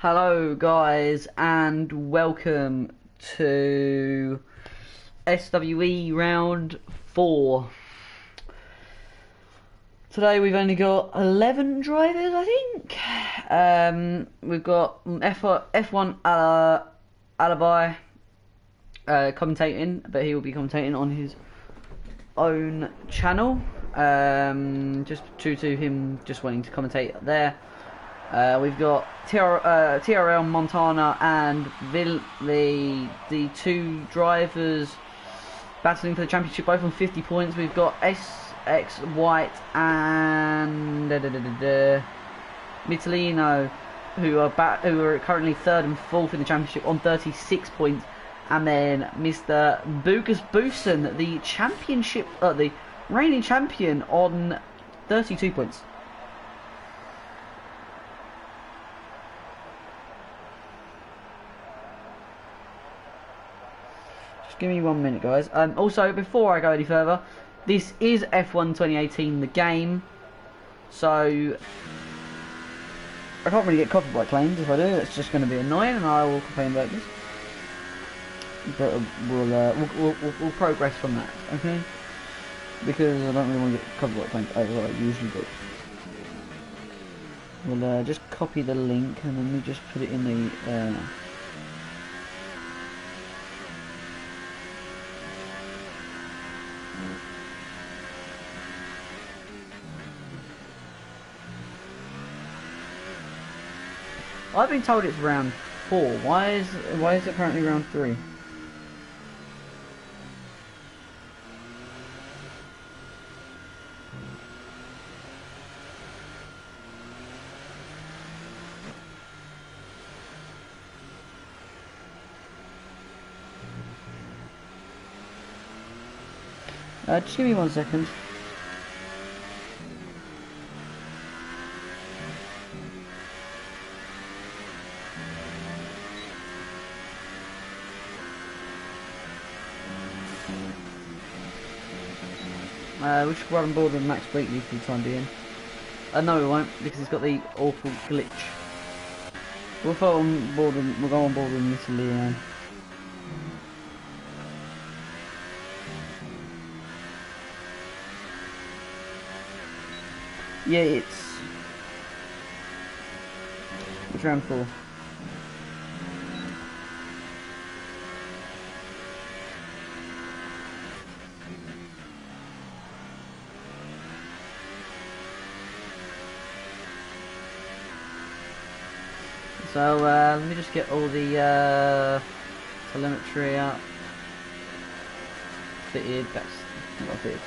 Hello guys and welcome to SWE round 4. Today we've only got 11 drivers, I think. We've got F1 Alibi commentating, but he will be commentating on his own channel. Just due to him just wanting to commentate there. We've got TRL Montana and Billy, the two drivers battling for the championship, both on 50 points. We've got SX White and Mitalino, who are currently third and fourth in the championship on 36 points, and then Mr. Bukas Boosen, the championship, the reigning champion, on 32 points. Give me 1 minute, guys. Also, before I go any further, this is F1 2018, the game, so I can't really get copyright claims. If I do, it's just going to be annoying, and I will complain about this. But we'll progress from that, okay? Because I don't really want to get copyright claims as I usually do. We'll just copy the link, and then we just put it in the. I've been told it's round 4. Why is it apparently round 3? Just give me 1 second. We should run on board with Max Wheatley for the time being. No, we won't, because he's got the awful glitch. We'll go on board with Mr. Leon. Yeah, it's round 4. So let me just get all the telemetry up. Fitted, that's not fitted.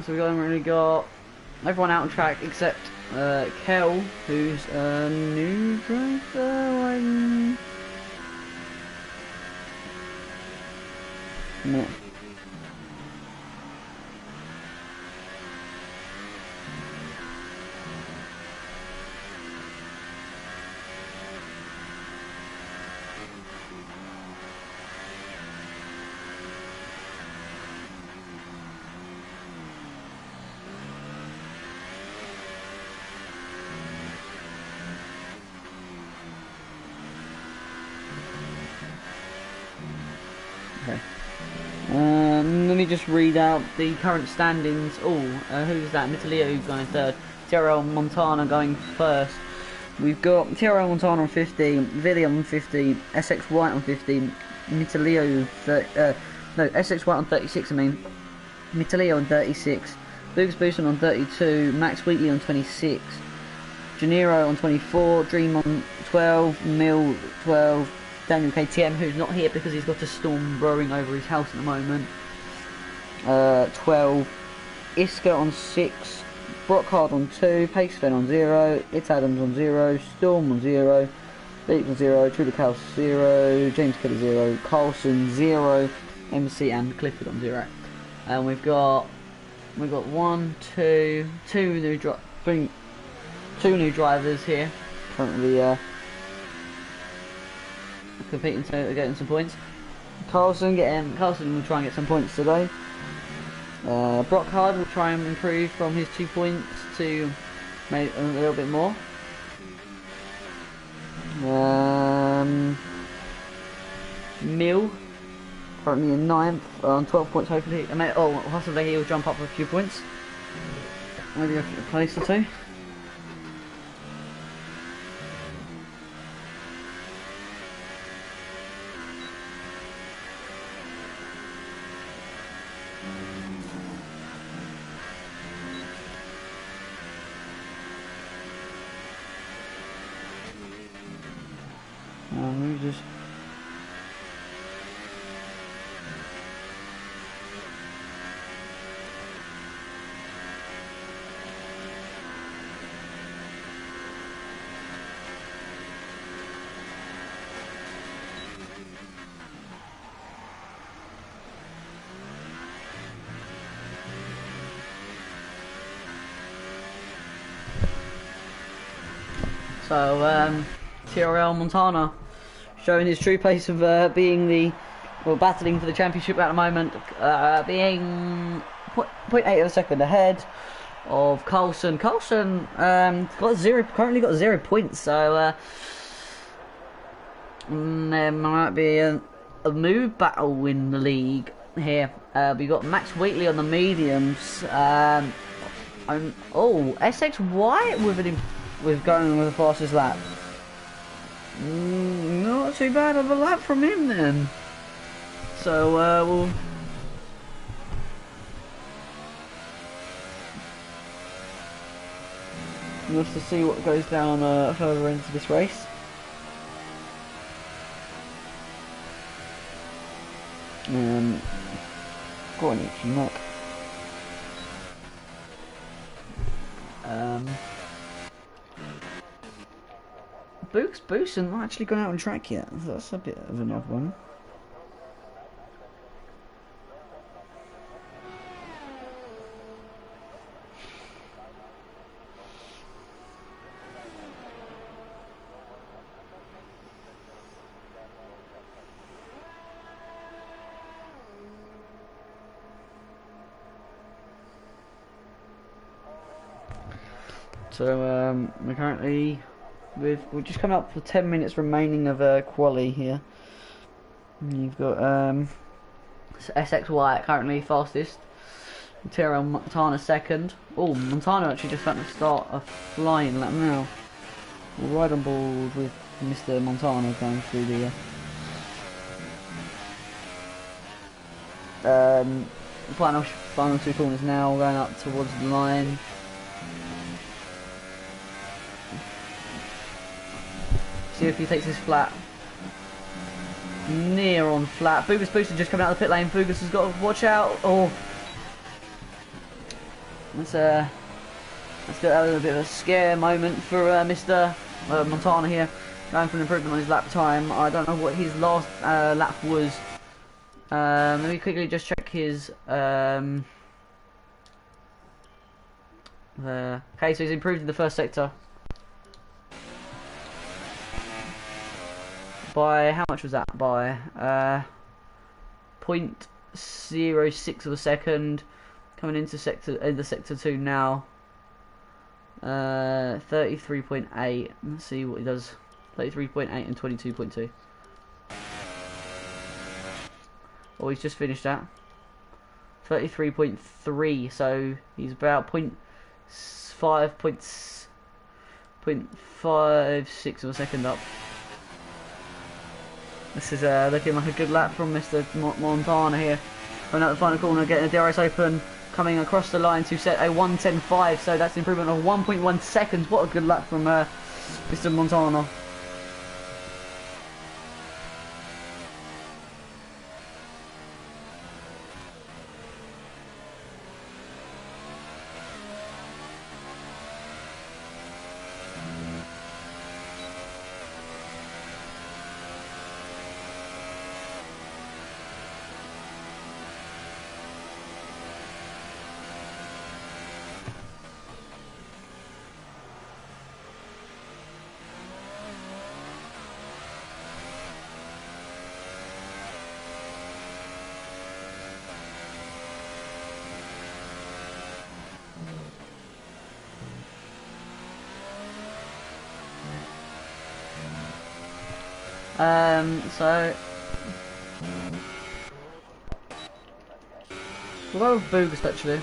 So we only got everyone out on track except Kel, who's a new driver. No. Okay. Let me just read out the current standings. Who's that? Mitalio going third. TRL Montana going first. We've got TRL Montana on 50, Villi on 50, SX White on 50, Mitalio SX White on 36. I mean, Mitalio on 36, Bukas Boosen on 32, Max Wheatley on 26, Janiro on 24, Dream on 12, Mill 12. Daniel KTM, who's not here because he's got a storm brewing over his house at the moment. 12. Iska on 6. Brockhard on 2. Pacefin on 0. It Adams on 0. Storm on 0. Beats on 0. Trudeau 0. James Kelly 0. Carlson 0. MC and Clifford on 0. And we've got 2 new drivers here currently competing to getting some points. Carlson will try and get some points today. Brockhard will try and improve from his 2 points to maybe a little bit more. Mill currently in 9th on 12 points. Hopefully, possibly he'll jump up a few points. Maybe a place or two. We just. So, TRL Montana showing his true place of being battling for the championship at the moment, being 0.8 of a second ahead of Carlson. Carlson currently got 0 points, so there might be a move battle in the league here. We got Max Wheatley on the mediums. SXY with going with the fastest lap. Not too bad of a lap from him then. So we'll have to see what goes down further into this race. Got an itchy neck. Boost and not actually gone out on track yet. That's a bit of an odd one. So we're currently we're just coming up for 10 minutes remaining of quali here. You've got SXY currently fastest, Tiro Montana second. Oh, Montana actually just about to start a flying lap now. We're right on board with Mr. Montana going through the final two corners now, going up towards the line. See if he takes this flat. Near on flat. Booster just coming out of the pit lane. Fugus has got to watch out. Oh, that's a little bit of a scare moment for Mr. Montana here, going for an improvement on his lap time. I don't know what his last lap was. Let me quickly just check his. Okay, so he's improved in the first sector. By how much was that? By 0.06 of a second. Coming into sector 2 now. 33.8. Let's see what he does. 33.8 and 22.2. Oh, he's just finished that. 33.3. So he's about 0.56 of a second up. This is looking like a good lap from Mr. Montana here. Going out the final corner, getting the DRS open, coming across the line to set a 1:10.5, so that's an improvement of 1.1 seconds. What a good lap from Mr. Montana. So we'll go with Bogus actually.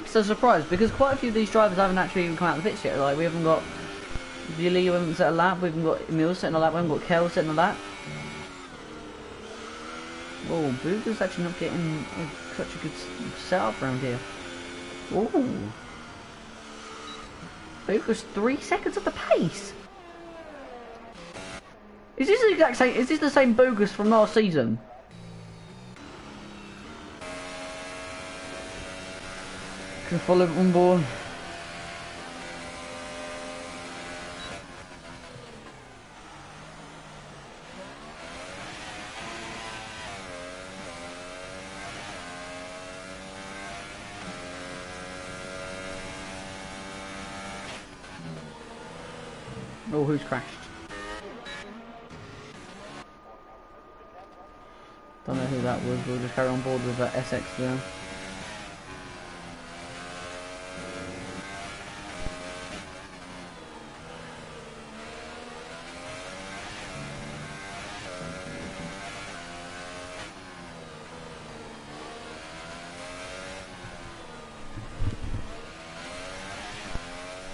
It's a surprise because quite a few of these drivers haven't actually even come out of the pits yet. Like we haven't got Billy, we haven't set a lap, we haven't got Emil setting a lap, we haven't got Kel setting a lap. Whoa, Booger's actually not getting such a good setup around here. Ooh. Booger's 3 seconds at the pace. Is this the exact same? Is this the same Bogus from last season? Can follow it on board. Oh, who's crashed? Don't know who that was. We'll just carry on board with that SX there.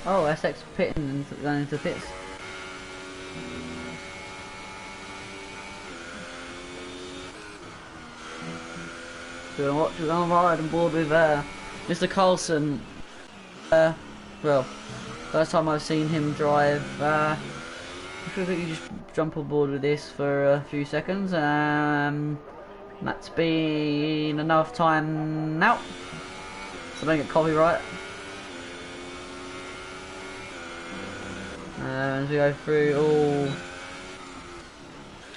Oh, SX pitting and going into pits. We're gonna ride on board with Mr. Carlson. Well, first time I've seen him drive. I should think you just jump on board with this for a few seconds. That's been enough time now, so don't get copyright. As we go through all,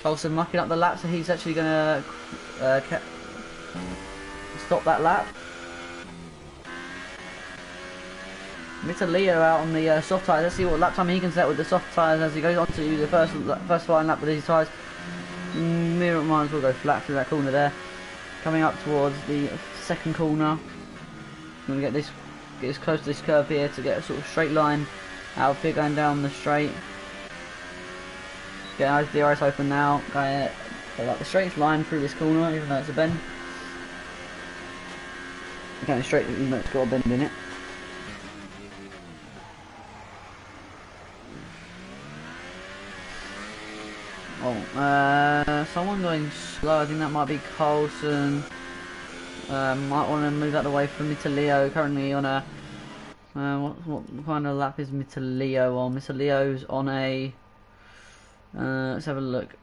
Carlson mucking up the lap, so he's actually gonna stop that lap. Mr. Leo out on the soft tyres. Let's see what lap time he can set with the soft tyres as he goes on to the first flying lap with these tyres. Mirror might as well go flat through that corner there. Coming up towards the second corner. I'm gonna get as close to this curve here to get a sort of straight line out of here going down the straight. Get out the DRS open now. Going like the straightest line through this corner, even though it's a bend. Going straight, even though it's got a bend in it. Oh, someone going slow. I think that might be Carlson. Might want to move out of the way from Mr. Leo. Currently on a what kind of lap is Mr. Leo on? Mr. Leo's on a. Let's have a look.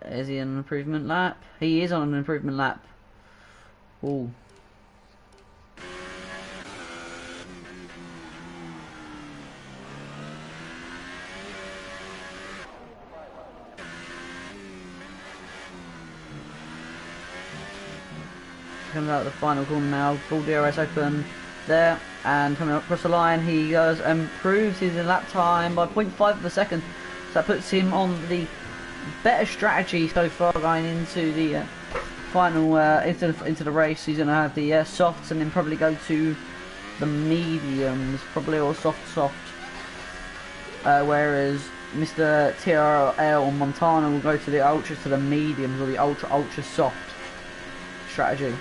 Is he on an improvement lap? He is on an improvement lap. Ooh. Comes out of the final corner now, full DRS open there, and coming up across the line, he goes and improves his lap time by 0.5 of a second. So that puts him on the better strategy so far going into the final, into the race. He's going to have the softs and then probably go to the mediums, probably, or soft. Whereas Mr. TRL or Montana will go to the ultras to the mediums, or the ultra soft strategy.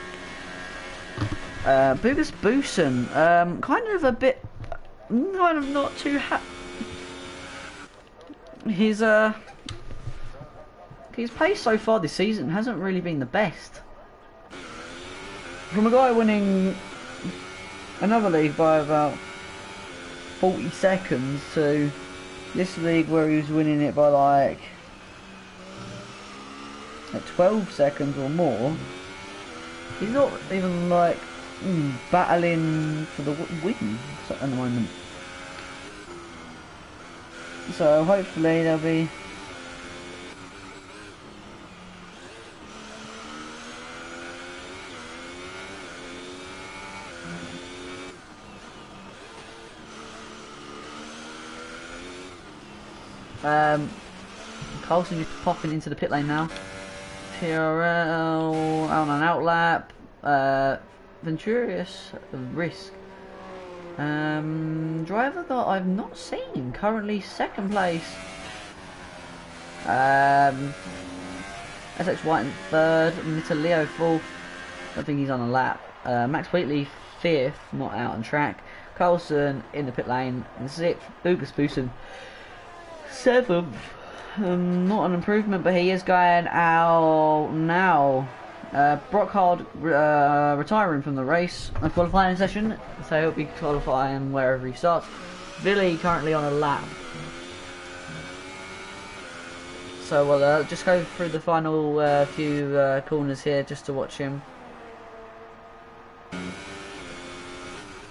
Bogus Boosen, kind of a bit, kind of not too his pace so far this season hasn't really been the best. From a guy winning another league by about 40 seconds to this league where he was winning it by like 12 seconds or more. He's not even like battling for the win at the moment. So hopefully there'll be Carlson just popping into the pit lane now TRL out on an outlap. Venturious risk. Driver that I've not seen. Currently second place. SX White in third. Mr. Leo fourth. I think he's on a lap. Max Wheatley fifth, not out on track. Carlson in the pit lane in sixth. Boogus seventh. Not an improvement, but he is going out now. Brockhard retiring from the race, a qualifying session, so he'll be qualifying wherever he starts. Billy currently on a lap. So we'll just go through the final few corners here just to watch him.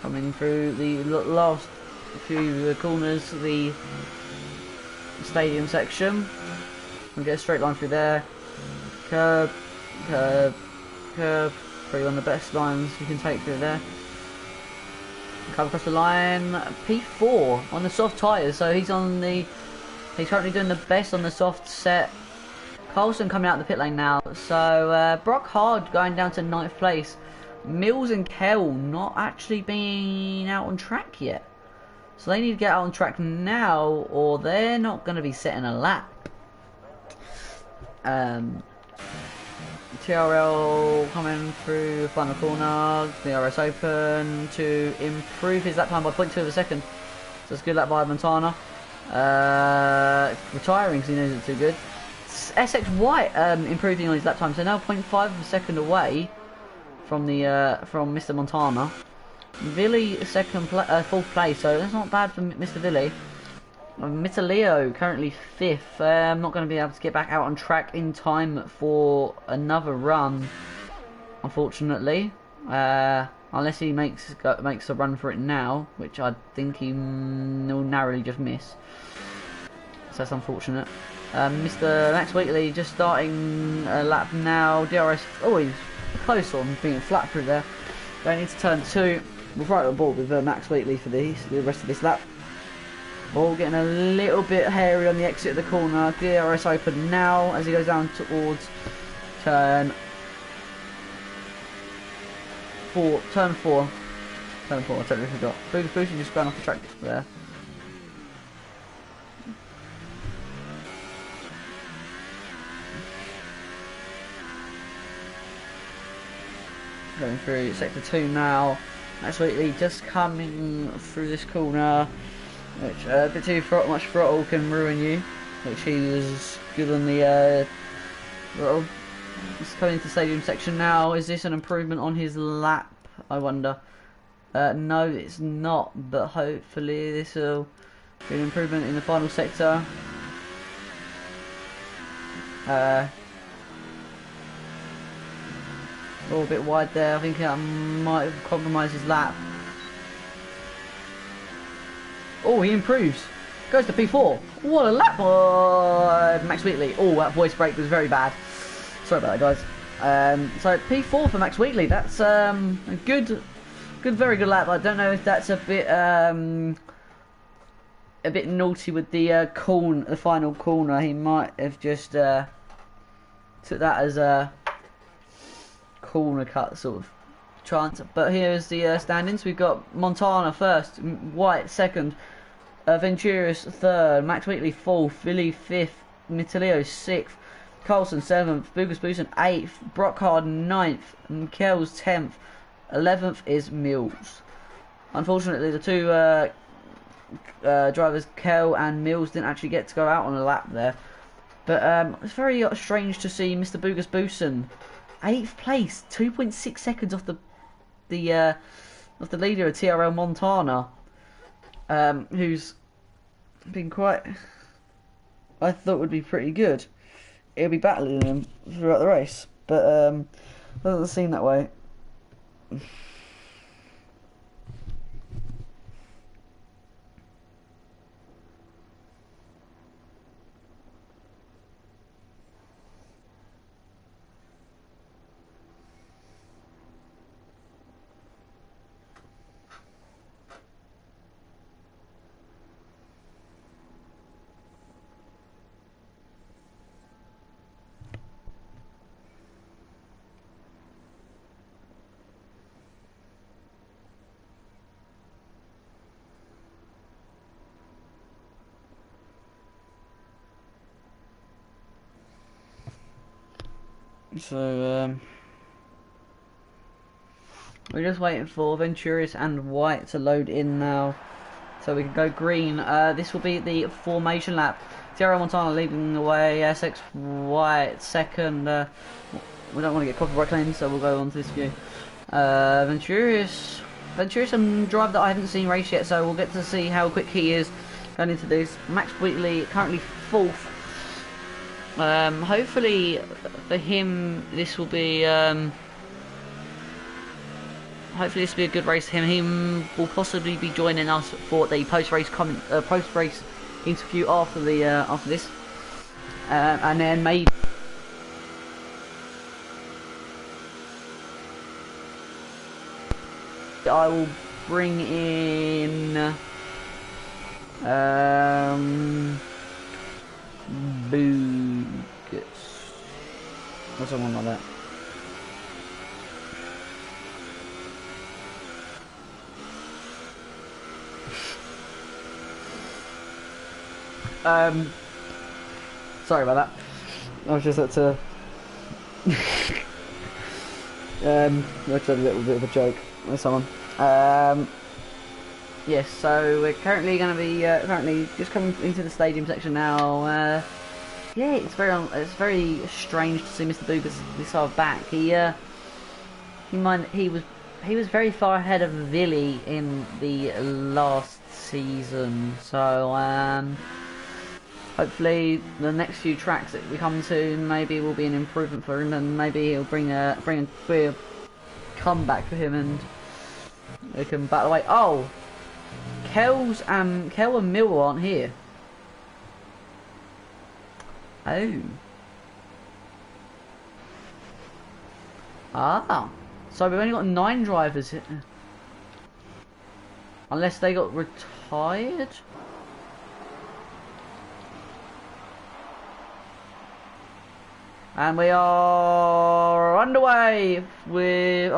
Coming through the last few corners, the stadium section. We'll get a straight line through there. Curb, curb, curb. Probably one of the best lines you can take through there. Come across the line. P4 on the soft tyres, so he's currently doing the best on the soft set. Carlson coming out of the pit lane now. So Brock Hard going down to 9th place. Mills and Kell not actually being out on track yet. So they need to get out on track now, or they're not going to be setting a lap. TRL coming through the final corner. DRS open to improve his lap time by 0.2 of a second. So it's a good lap by Montana. Retiring because he knows it's too good. SX White improving on his lap time, so now 0.5 of a second away from the from Mr. Montana. Villy fourth place, so that's not bad for Mr. Villy. Mr. Leo currently fifth. Not going to be able to get back out on track in time for another run, unfortunately. Unless he makes a run for it now, which I think he will narrowly just miss. So that's unfortunate. Mr. Max Wheatley just starting a lap now. DRS, oh, he's close on being flat through there. Going into turn 2. We're right on board with Max Wheatley for the rest of this lap. Ball getting a little bit hairy on the exit of the corner. DRS open now as he goes down towards turn 4. Turn 4, I totally forgot. Boogus just going off the track there. Going through sector 2 now. Max Wheatley just coming through this corner, which a bit too much throttle can ruin you, which he was good on the throttle. He's coming into the stadium section now. Is this an improvement on his lap, I wonder? No, it's not, but hopefully this will be an improvement in the final sector. A little bit wide there. I think that might have compromised his lap. Oh, he improves. Goes to P4. What a lap by Max Wheatley. Oh, that voice break was very bad. Sorry about that, guys. So P4 for Max Wheatley. That's a very good lap. I don't know if that's a bit naughty with the the final corner. He might have just took that as a corner cut sort of chance. But here's the standings. We've got Montana first, White second, Venturious third, Max Wheatley fourth, Philly fifth, Mitalio sixth, Carlson seventh, Boogus 8th, Brockhard 9th, and Kells 10th. 11th is Mills. Unfortunately, the two drivers, Kell and Mills, didn't actually get to go out on a lap there. But it's very strange to see Mr. Boogus 8th place, 2.6 seconds off the leader of TRL Montana, who's been quite, I thought would be pretty good. He'll be battling him throughout the race, but doesn't seem that way. So we're just waiting for Venturius and White to load in now, so we can go green. This will be the formation lap. Tierra Montana leading the way, SX White second. We don't want to get copyright claims, so we'll go on to this view. Venturius, a driver that I haven't seen race yet, so we'll get to see how quick he is going into this. Max Wheatley currently 4th. Hopefully for him this will be hopefully this will be a good race for him. He will possibly be joining us for the post-race interview after the after this, and then maybe I will bring in Boogers or someone like that. Sorry about that. I was just had to I just had a little bit of a joke with someone. Yes, so we're currently going to be currently just coming into the stadium section now. Yeah, it's very strange to see Mr. Boogers this far back. He was very far ahead of Villy in the last season. So hopefully the next few tracks that we come to maybe will be an improvement for him, and maybe he'll bring a comeback for him, and they can battle away. Oh, Kel and Mill aren't here. Oh. Ah. So we've only got 9 drivers here. Unless they got retired. And we are underway with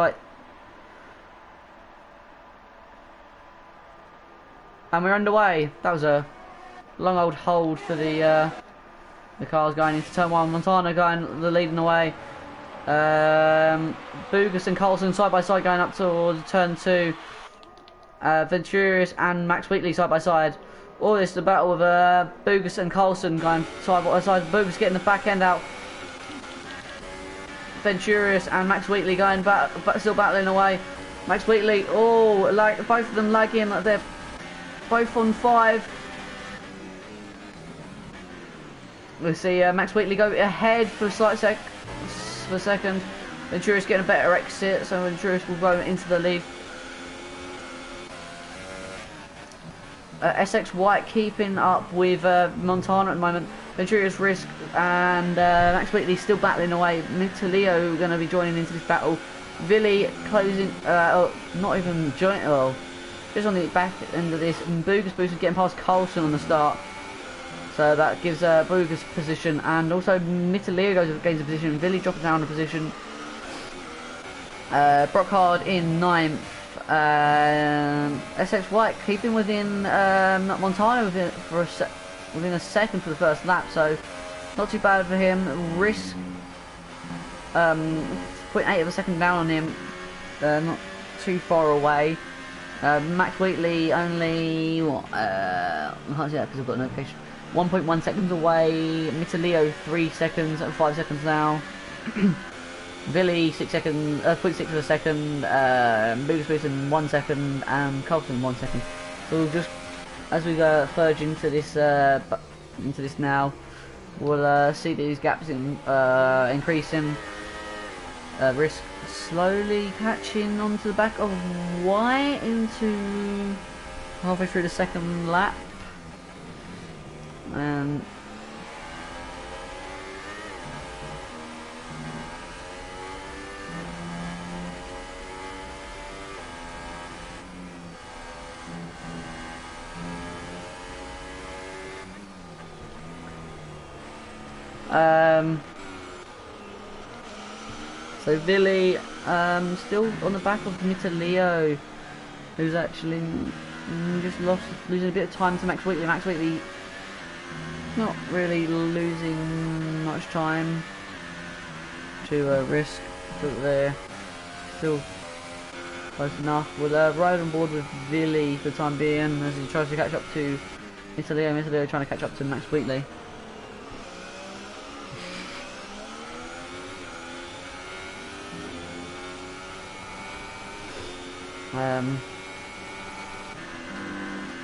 and we're underway. That was a long old hold for the cars going into turn 1. Montana going leading the way. Boogers and Carlson side by side going up towards turn 2. Venturius and Max Wheatley side by side. All this the battle with Boogers and Carlson going side by side. Boogers getting the back end out. Venturius and Max Wheatley going back, still battling away. Max Wheatley, oh, like both of them lagging. They're both on 5. We'll see Max Wheatley go ahead for a slight second. Venturius getting a better exit, so Venturius will go into the lead. SX White keeping up with Montana at the moment. Venturius Risk and Max Wheatley still battling away. Mitalio going to be joining into this battle. Villy closing, not even joining, well, just on the back end of this. And Boogers getting past Carlson on the start. So that gives Boogers position, and also Mitalio gains a position. Villy dropping down a position. Brockhard in 9th. SX White keeping within Montana within a second for the first lap, so not too bad for him. Risk 0.8 of a second down on him, not too far away. Max Wheatley only I can't see that because I've got a notification. 1.1 seconds away. Mitalio 3 seconds and 5 seconds now. Villy 6 seconds, 0.6 of a second. Boogers in 1 second, and Carlson 1 second. So we'll just, as we go further into this now, we'll see these gaps increasing. Risk slowly catching onto the back of White into halfway through the second lap, and so Villy still on the back of Mitalio, who's actually just losing a bit of time to Max Wheatley. Max Wheatley not really losing much time. to Risk, but they're still close enough. We'll ride on board with Billy for the time being as he tries to catch up to Mr. Leo. Mr. Leo trying to catch up to Max Wheatley.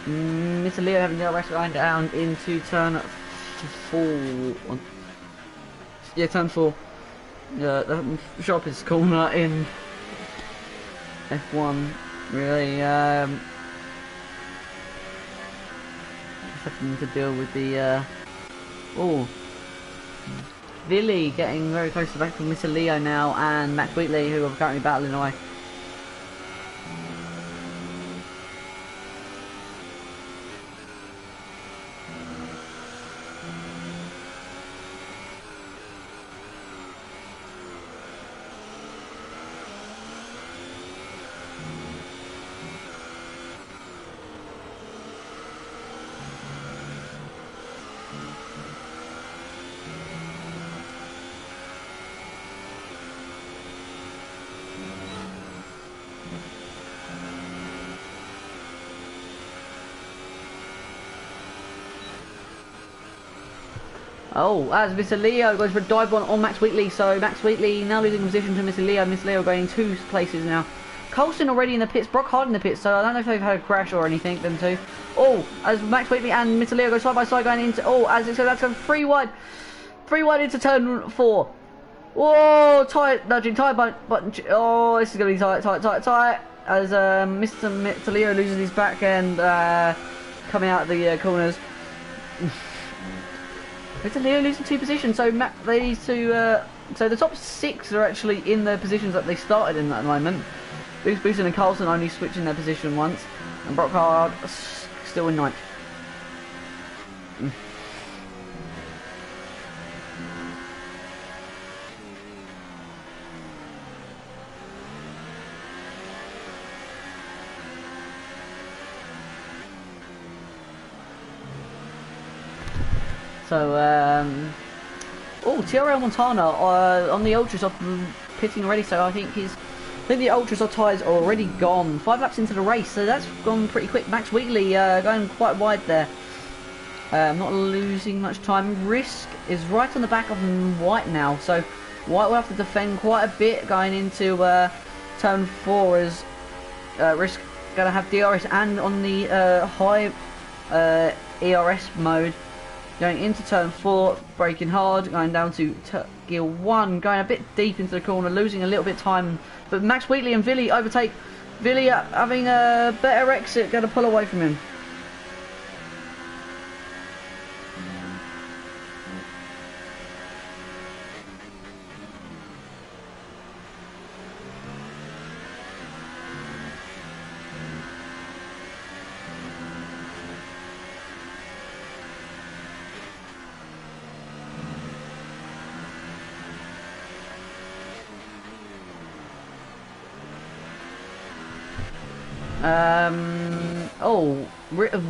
Mr. Leo having the rest going down into turn 4. Yeah, turn 4. The sharpest corner in F1. Really, just having to deal with the. Oh, Billy getting very close to the back from Mr. Leo now, and Max Wheatley, who are currently battling away. Oh, as Mr. Leo goes for a dive on Max Wheatley, so Max Wheatley now losing position to Mr. Leo. Mr. Leo going 2 places now. Colson already in the pits, Brock Hard in the pits, so I don't know if they've had a crash or anything, them two. Oh, as Max Wheatley and Mr. Leo go side by side going into, as it says, that's going 3 wide into turn 4. Whoa, tight, nudging, tight button, oh, this is going to be tight, as Mr. Leo loses his back end, coming out of the corners. Mr. Leo losing 2 positions, so so the top 6 are actually in the positions that they started in at the moment. Booston and Carlson only switching their position once, and Brock Hard still in 9th. So, TRL Montana on the Ultras off pitting already, so I think the Ultras or tyres are already gone. 5 laps into the race, so that's gone pretty quick. Max Wheatley going quite wide there. Not losing much time. Risk is right on the back of White now, so White will have to defend quite a bit going into turn 4 as Risk going to have DRS and on the high ERS mode. Going into turn 4, braking hard, going down to gear 1, going a bit deep into the corner, losing a little bit of time. But Max Wheatley and Billy overtake. Billy having a better exit, going to pull away from him.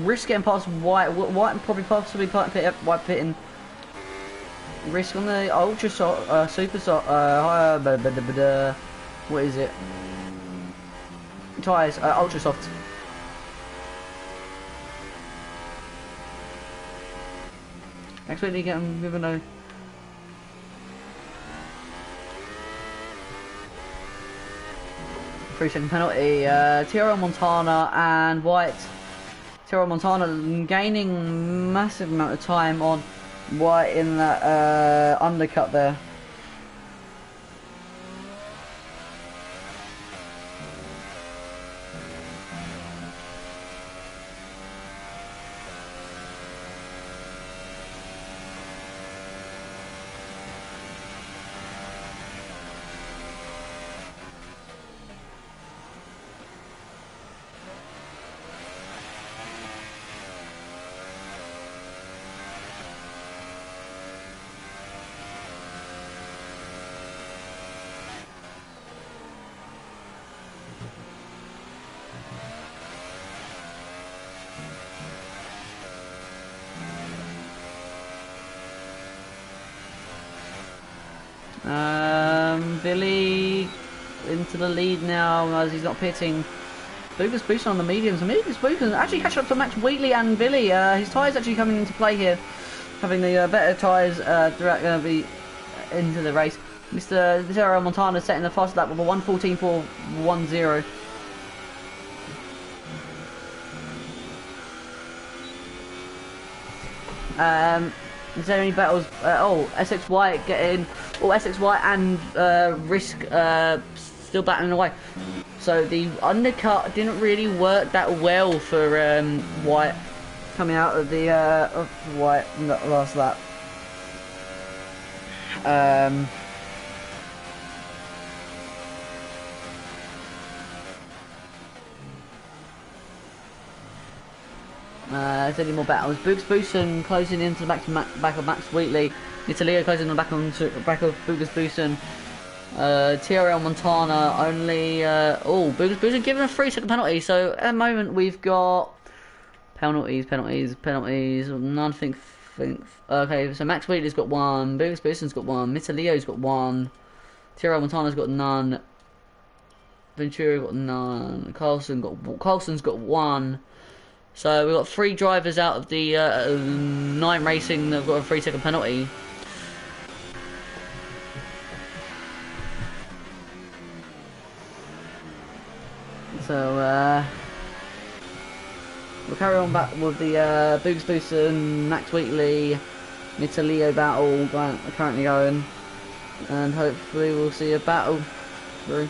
Risk getting past White. White probably possibly White pitting. Risk on the Ultra Super what is it? Tyres, Ultra Soft. Actually, getting given a 3-second penalty. TRL Montana and White. TRL Montana gaining massive amount of time on White in that undercut there. Billy into the lead now as he's not pitting. Boogers Booster on the mediums. Boogers Booster actually catching up to Max Wheatley and Billy. His tyres actually coming into play here. Having the better tyres throughout going to be into the race. Mr. Zero Montana setting the fastest lap with a 1:14.410. Is there any battles? SXY getting, SXY and Risk still battling away. So the undercut didn't really work that well for White coming out of the White in that last lap. Is there any more battles? Boogs Boosen closing into the back of Max Wheatley. Nitalio closing on the back of Boogs Boosen. TRL Montana only. Boogs Boosen giving a 3-second penalty. So at the moment we've got penalties. Nothing. Okay, so Max Wheatley's got one. Boogs Boosen's got one. Nitalio's got one. TRL Montana's got none. Ventura got none. Carlson's got one. So we've got 3 drivers out of the 9 racing that have got a 3-second penalty. So we'll carry on back with the Boogs Boosen, Max Wheatley, Nitalio battle currently going, and hopefully we'll see a battle through.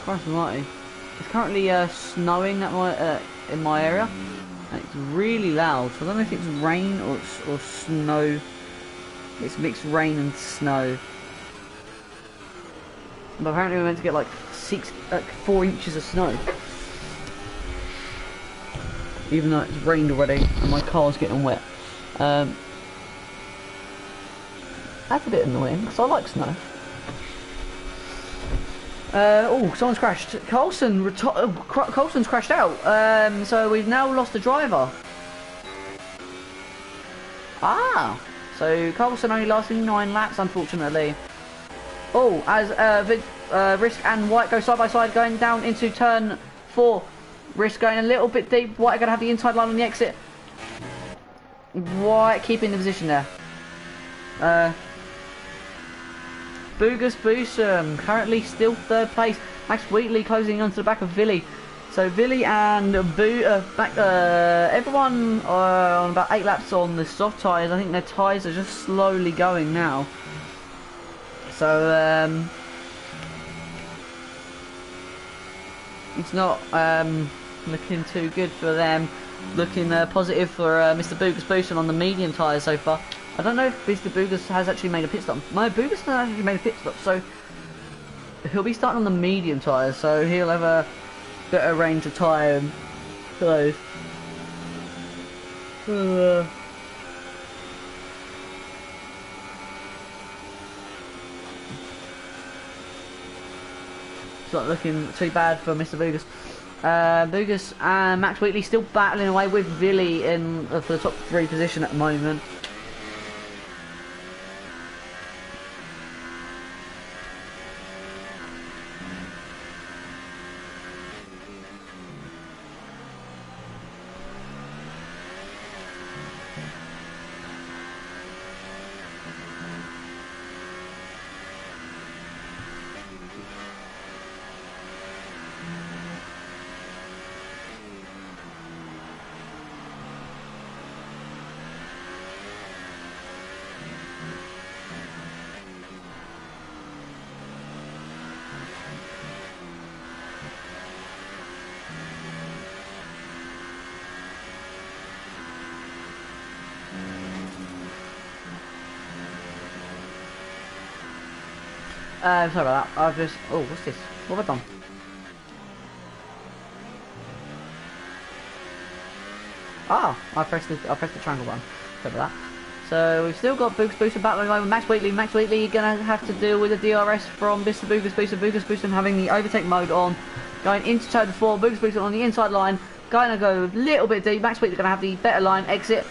Christ almighty. It's currently snowing at in my area, and it's really loud. So I don't know if it's rain or snow. It's mixed rain and snow. But apparently we're meant to get like 4 inches of snow. Even though it's rained already and my car's getting wet. That's a bit annoying because I like snow. Someone's crashed. Colson's crashed out. So we've now lost a driver. So Colson only lasting 9 laps, unfortunately. As Risk and White go side by side, going down into turn 4. Risk going a little bit deep. White are going to have the inside line on the exit. White keeping the position there. Boogus Boosen currently still 3rd place. Max Wheatley closing onto the back of Villy. So Villy and everyone on about 8 laps on the soft tyres. I think their tyres are just slowly going now. So it's not looking too good for them. Looking positive for Mr. Boogus Boosen on the medium tyres so far. I don't know if Mr. Boogus has actually made a pit stop. No, Boogus has actually made a pit stop, so he'll be starting on the medium tyres, so he'll have a better range of tyre and clothes. It's not looking too bad for Mr. Boogus. Boogus and Max Wheatley still battling away with Villy in for the top 3 position at the moment. Sorry about that. I've just... Oh, what's this? What have I done? Ah, I pressed the triangle button. Sorry about that. So we've still got Boogus Booster battling over Max Wheatley. Max Wheatley gonna have to deal with the DRS from Mr. Boogus Booster. Boogus Booster having the overtake mode on, going into toe to floor. Boogus Booster on the inside line, going to go a little bit deep. Max Wheatley gonna have the better line exit.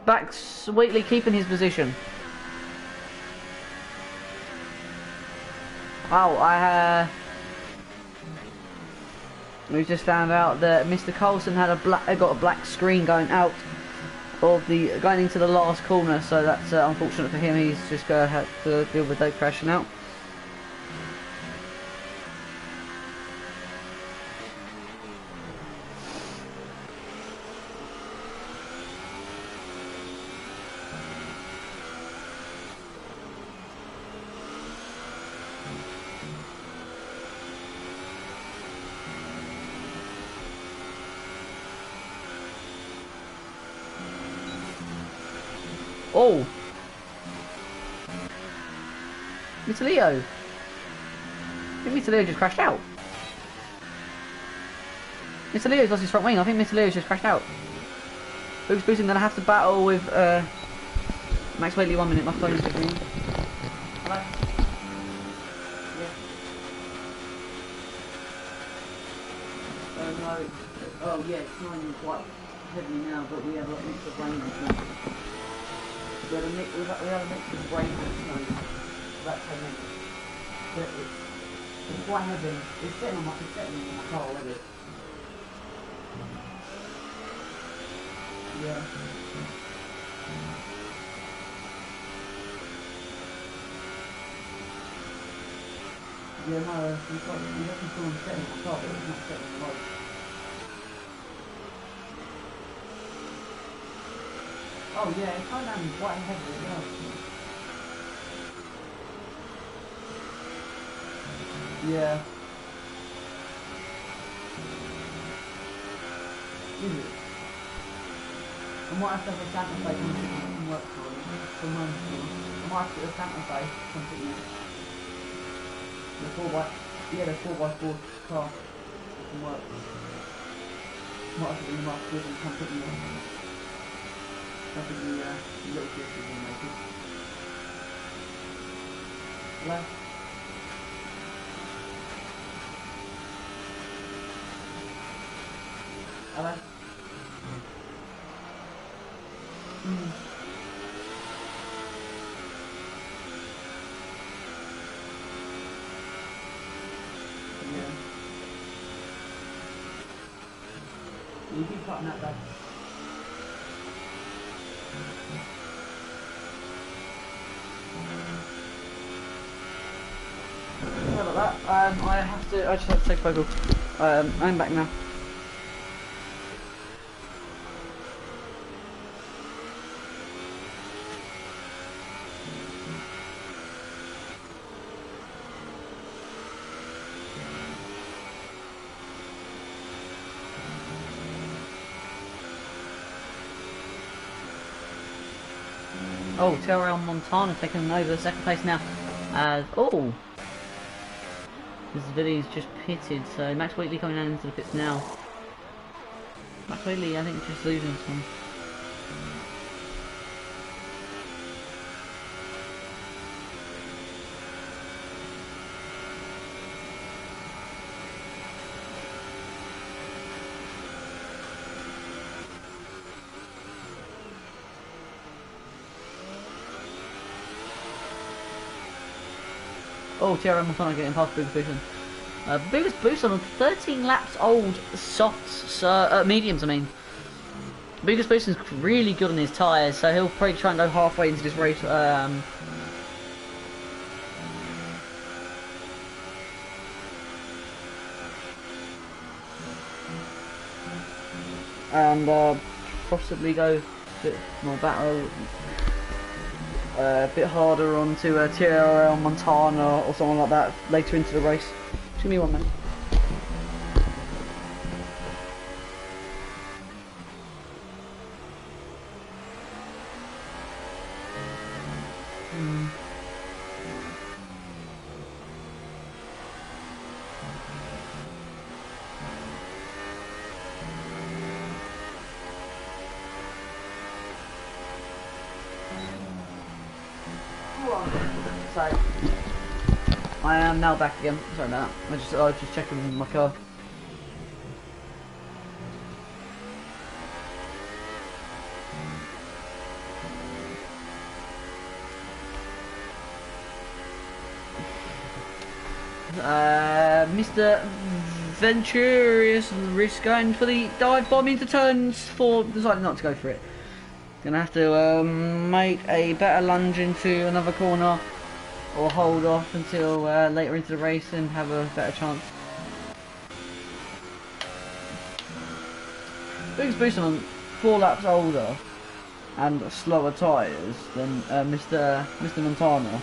Max Wheatley keeping his position. Wow, we just found out that Mr. Coulson had got a black screen going out of going into the last corner, so that's unfortunate for him. He's just going to have to deal with that crashing out. Oh! Mr. Leo! I think Mr. Leo just crashed out. Mr. Leo's lost his front wing. I think Mr. Leo's just crashed out. Boogus Boosting gonna have to battle with Max Wheatley. 1 minute, my phone's ringing. Hello? Yeah. No. Oh yeah, it's snowing quite heavily now, but we have a mix of rain and snow. We had a mix of rain and snow about 10 minutes. But it's quite heavy. It's sitting on my car already. Yeah. Yeah, no, we have to set in my car, but it's not set in the road. Oh yeah, it's kind of quite heavy as well. Yeah. Is it? I might have to have a Santa Fe come sit and work for me. From home school. I might have to get a Santa Fe come sit in. The 4x4 car from work. Might have to bring them up with and come sit in. I think the little kids will make it. Hello? Hello? Yeah. You keep cutting that back. Sorry about that. I just have to take a photo. I'm back now. Oh, TRL Montana taking over second place now. As this video's just pitted, so Max Wheatley coming down into the pits now. Max Wheatley, I think, just losing this one. Oh, TRM Montana getting past Boogus Boosting. Boogus Boosting on 13 laps old softs, mediums I mean. Boogus Boosting's really good on his tyres, so he'll probably try and go halfway into this race. And possibly go a bit more battle. A bit harder onto TRL Montana or something like that later into the race. Just give me 1 minute. So I am now back again. Sorry about that. I was just checking my car. Mr. Venturious risk going for the dive bomb into turns 4, decided not to go for it. Gonna have to make a better lunge into another corner or hold off until later into the race and have a better chance. Biggest boost on 4 laps older and slower tyres than Mr. Montana.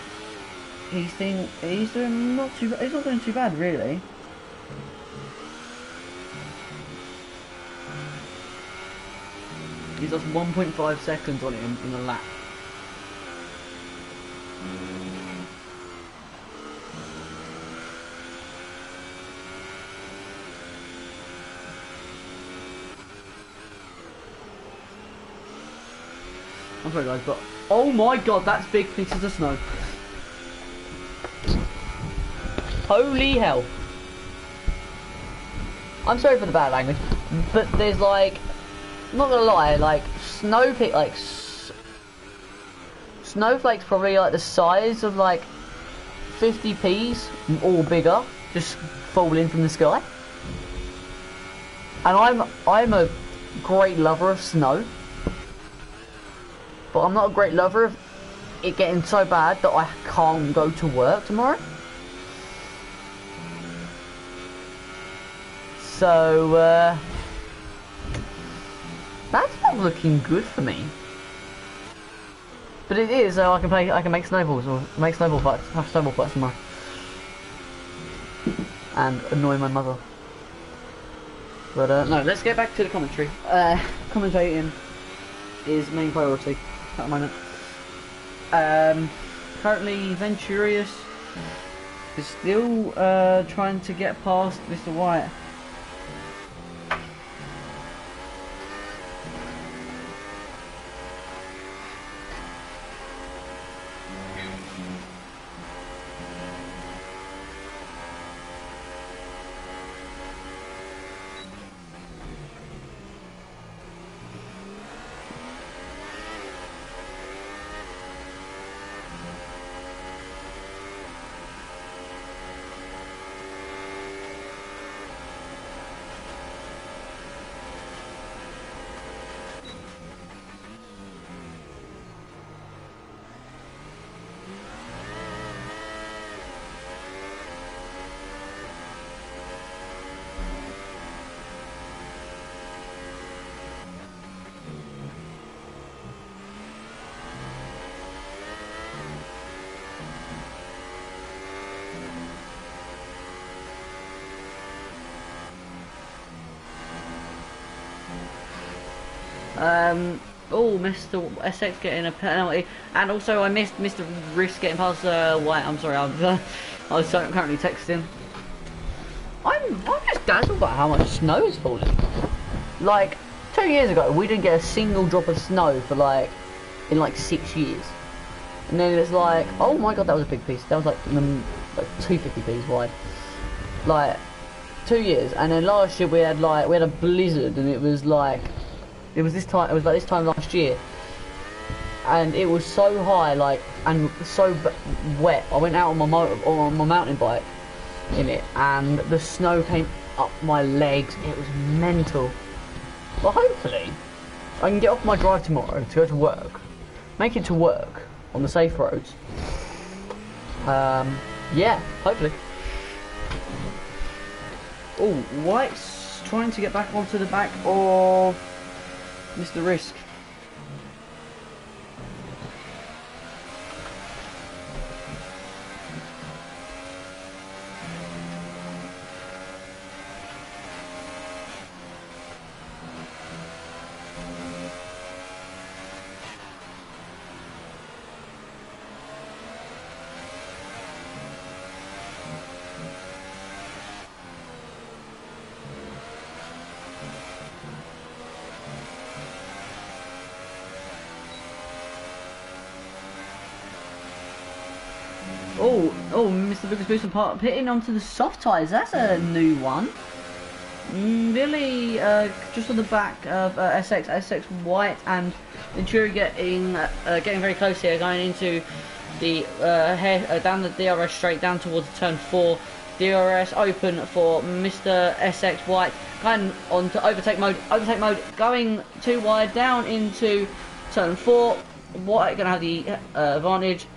He's doing not too. He's not doing too bad, really. He's lost 1.5 seconds on him in a lap. I'm sorry, guys, but oh my god, that's big pieces of snow. Holy hell. I'm sorry for the bad language, but there's like, I'm not gonna lie, like snowflakes probably like the size of like 50p's or bigger, just falling from the sky. And I'm a great lover of snow, but I'm not a great lover of it getting so bad that I can't go to work tomorrow. So that's not looking good for me. But it is, so I can make snowballs or make snowball fights, have snowball fights tomorrow. And annoy my mother. But no, let's get back to the commentary. Commentating is main priority at the moment. Currently Venturious is still trying to get past Mr. White. Oh, Mr. SX getting a penalty, and also I missed Mr. Risk getting past White. I'm sorry, I was currently texting. I'm just dazzled by how much snow is falling. Like 2 years ago, we didn't get a single drop of snow for in 6 years, and then it's like, oh my god, that was a big piece. That was like 250p's wide. Like 2 years, and then last year we had a blizzard, and it was like. It was like this time last year, and it was so high, and so wet. I went out on my mountain bike in it, and the snow came up my legs. It was mental. But hopefully, I can get off my drive tomorrow to go to work, make it to work on the safe roads. Yeah, hopefully. Oh, White's trying to get back onto the back of Mr. Risk. Mr. Lucas Booster part hitting onto the soft tyres. That's a new one. Really, just on the back of SX White and Ventura getting very close here, going into the down the DRS straight down towards turn 4. DRS open for Mr. SX White, going on to overtake mode, going too wide down into turn 4. White going to have the advantage,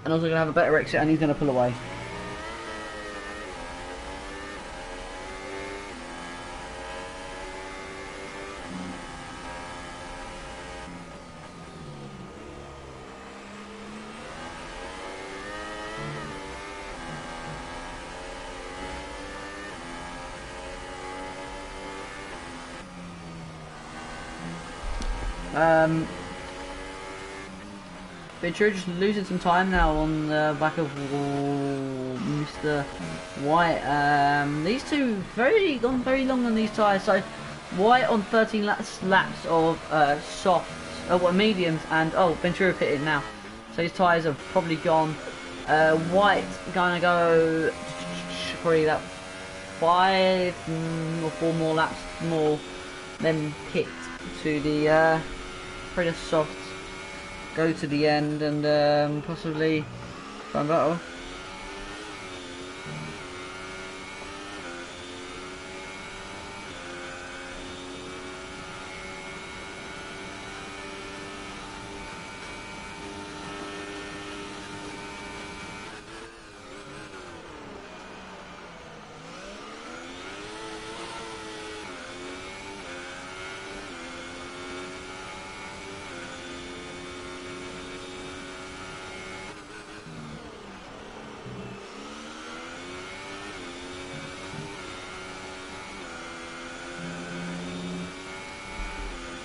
and also going to have a better exit, and he's going to pull away. Ventura just losing some time now on the back of Mr. White. These two gone very long on these tyres. So White on 13 laps of softs, mediums, and Ventura pitted now. So his tyres have probably gone. White gonna go probably that 5 or 4 more laps more, then pit to the probably the softs, go to the end, and possibly find battle.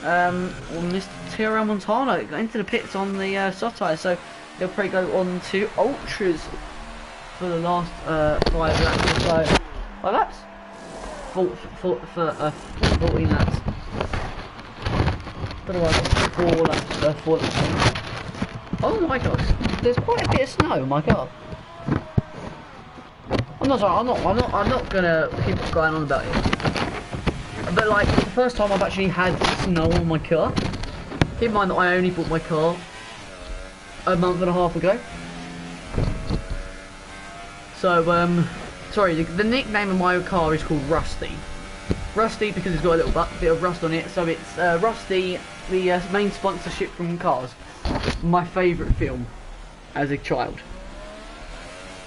Mr. Tiro Montano got into the pits on the soft tyre, so they'll probably go on to ultras for the last 5 laps or so. 5 laps? 14 laps. Don't know why I got 4 laps. Oh my gosh, there's quite a bit of snow. My God. I'm not gonna keep going on about it. But like, the first time I've actually had snow on my car. Keep in mind that I only bought my car a month and a half ago. So, sorry, the nickname of my car is called Rusty. Rusty because it's got a little bit of rust on it, so it's Rusty, the main sponsorship from Cars. My favourite film as a child.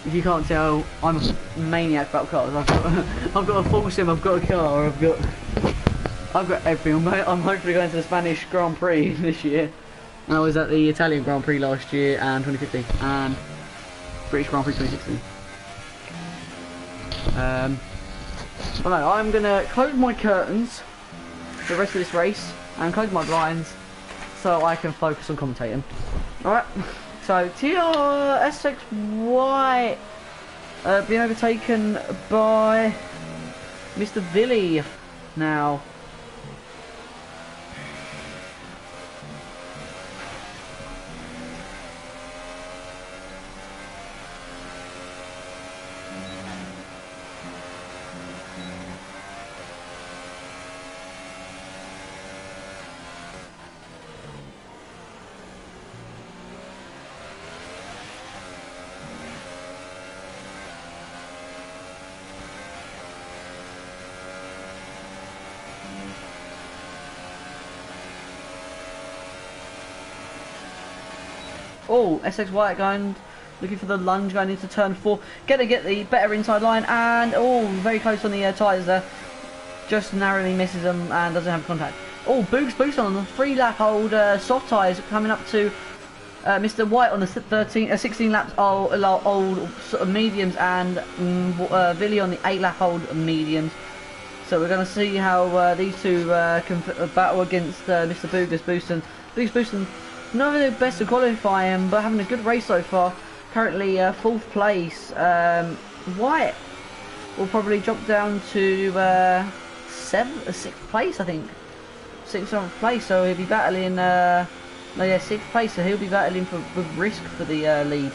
If you can't tell, I'm a maniac about cars. I've got a full sim, I've got a car, I've got everything. I'm hopefully going to the Spanish Grand Prix this year. And I was at the Italian Grand Prix last year and 2015, and British Grand Prix 2016. But no, I'm gonna close my curtains for the rest of this race and close my blinds so I can focus on commentating. Alright. So, SXY being overtaken by Mr. Villy now. SXY going, looking for the lunge going into turn 4. Gonna get the better inside line, and very close on the tyres there. Just narrowly misses them and doesn't have contact. Boost on the 3-lap old soft tyres coming up to Mr. White on the 16 laps old sort of mediums, and Villy on the 8-lap old mediums. So we're going to see how these two can battle against Mr. Booston. Booston, not the best of qualifying, but having a good race so far. Currently 4th place. White will probably drop down to 6th place, I think. 6th or 7th place, so he'll be battling. 6th place, so he'll be battling for risk for the lead.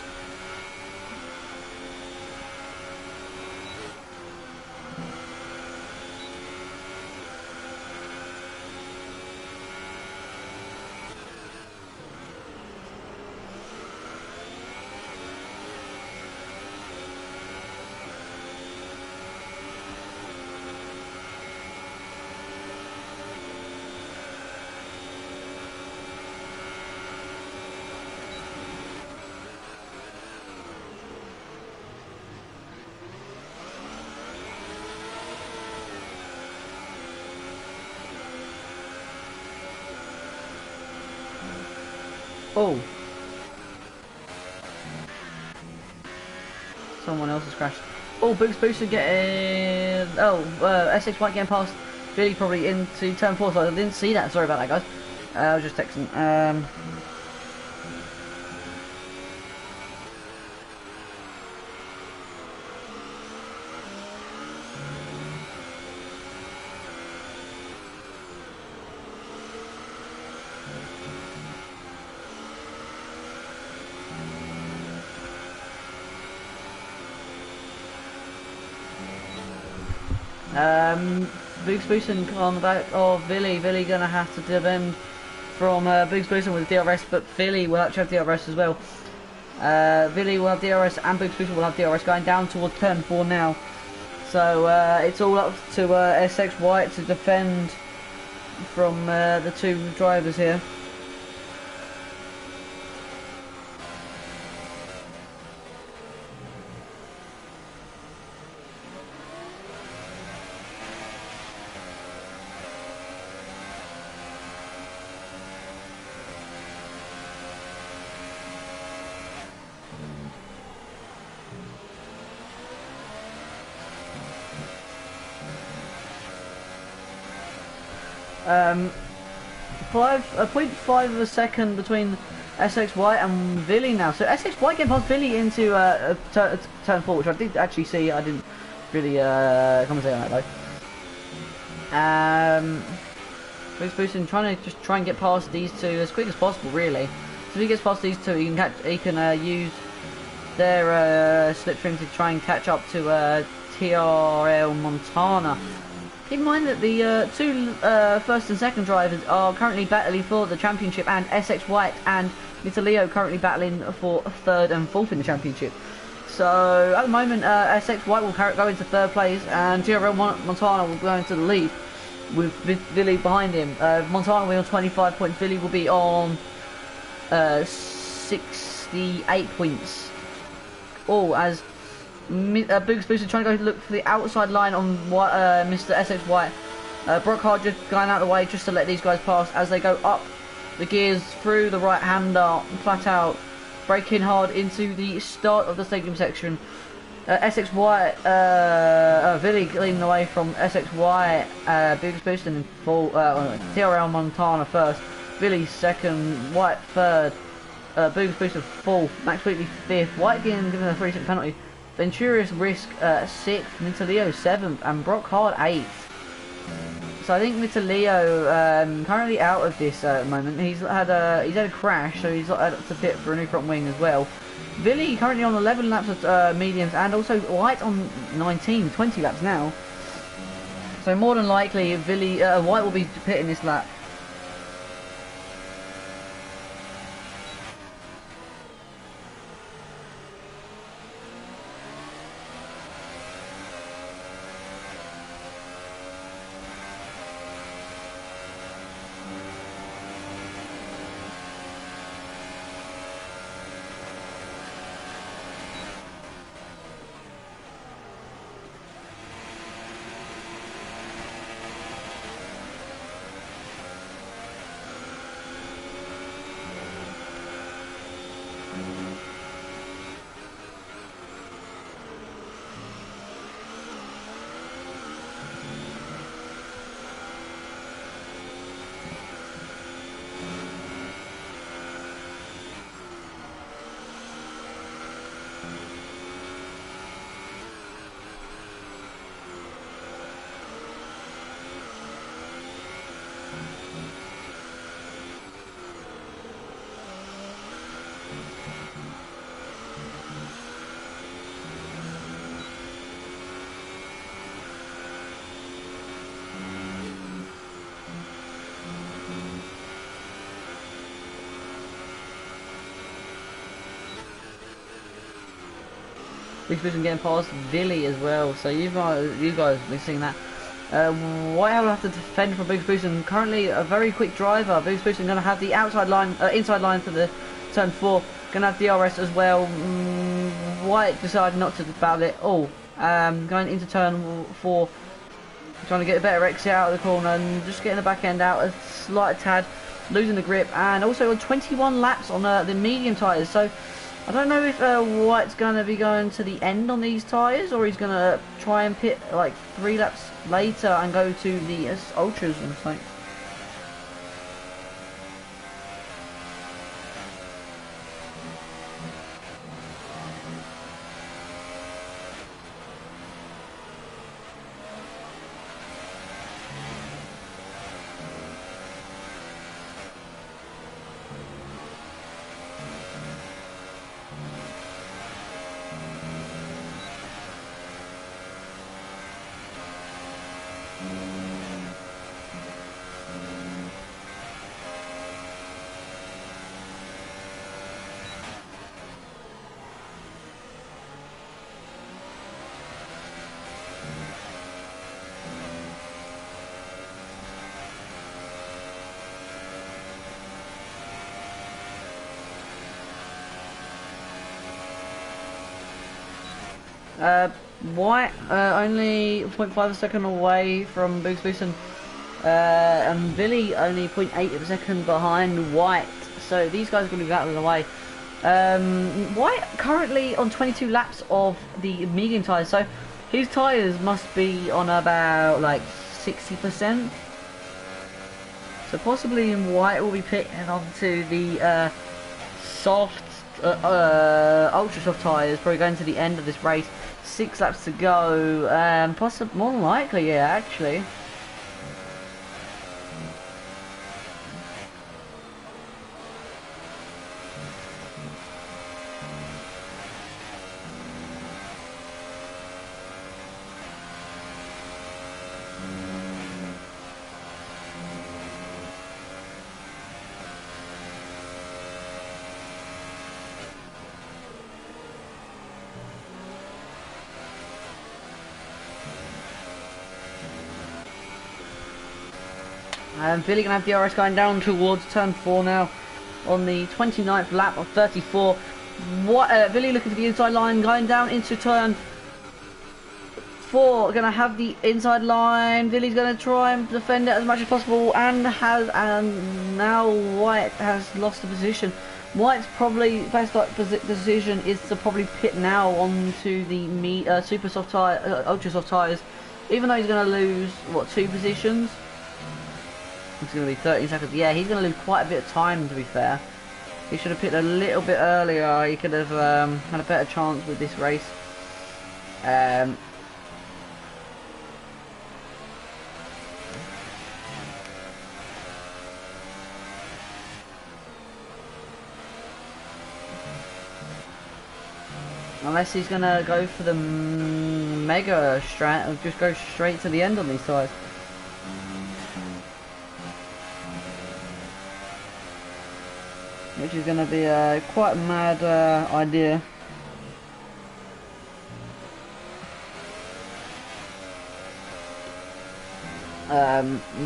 Oh. Someone else has crashed. Oh, Booster getting... Oh, SXY getting past Billy probably into turn 4, so I didn't see that. Sorry about that, guys. I was just texting. Boost on the back of Billy. Billy gonna have to defend from Boost with DRS, but Billy will actually have DRS as well. Billy will have DRS and Boost will have DRS going down towards turn 4 now. So it's all up to SXY to defend from the two drivers here. A 0.5 of a second between SXY and Villy now. So SXY getting past Villy into turn 4, which I did actually see. I didn't really commentate on that though. Boosting trying to just try and get past these two as quick as possible, really. So if he gets past these two, he can use their slipstream to try and catch up to TRL Montana. Keep in mind that the two first and second drivers are currently battling for the championship, and SX White and Mr. Leo currently battling for third and fourth in the championship. So at the moment, SX White will go into third place, and TRL Montana will go into the lead with Billy behind him. Montana will be on 25 points. Billy will be on 68 points. All as Boogs Booster trying to go look for the outside line on Mr. SX White. Brockhard just going out of the way just to let these guys pass as they go up the gears through the right hander, flat out, braking hard into the start of the stadium section. SX White, Billy leading away from SX White, Boogs Booster and full, TRL Montana first, Billy second, White third, Boogs Booster full, Max Wheatley fifth, White given a 3-second penalty. Venturious Risk 6th, Mitaleo 7th, and Brock Hard 8th. So I think Mitaleo currently out of this at the moment. He's had a crash, so he's had to pit for a new front wing as well. Billy currently on 11 laps of mediums, and also White on 20 laps now. So more than likely, White will be pitting this lap. Big Boost getting past Billy as well, so you guys been seeing that. White will have to defend from Big Boost, and currently a very quick driver. Big Boost going to have the outside line, inside line for the turn 4. Going to have DRS as well. White decided not to battle it all. Going into turn 4, trying to get a better exit out of the corner and just getting the back end out a slight tad. losing the grip, and also on 21 laps on the medium tyres. So I don't know if White's going to be going to the end on these tyres, or he's going to try and pit like 3 laps later and go to the ultras and something. White only 0.5 of a second away from Boost and Billy only 0.8 of a second behind White. So these guys are going to be battling away. White currently on 22 laps of the medium tyres, so his tyres must be on about like 60%. So possibly White will be pitting onto the soft, ultra soft tyres, probably going to the end of this race. 6 laps to go, possibly, more than likely, yeah, actually. Billy gonna have DRS going down towards turn 4 now on the 29th lap of 34. Billy looking for the inside line, going down into turn 4, gonna have the inside line. Billy's gonna try and defend it as much as possible, and now White has lost the position. White's probably best decision is to probably pit now onto the super soft tire, ultra soft tires, even though he's gonna lose what, 2 positions. It's going to be 13 seconds. Yeah, he's going to lose quite a bit of time, to be fair. He should have picked a little bit earlier. He could have had a better chance with this race. Unless he's going to go for the mega strat and just go straight to the end on these tires. Which is going to be a quite mad idea.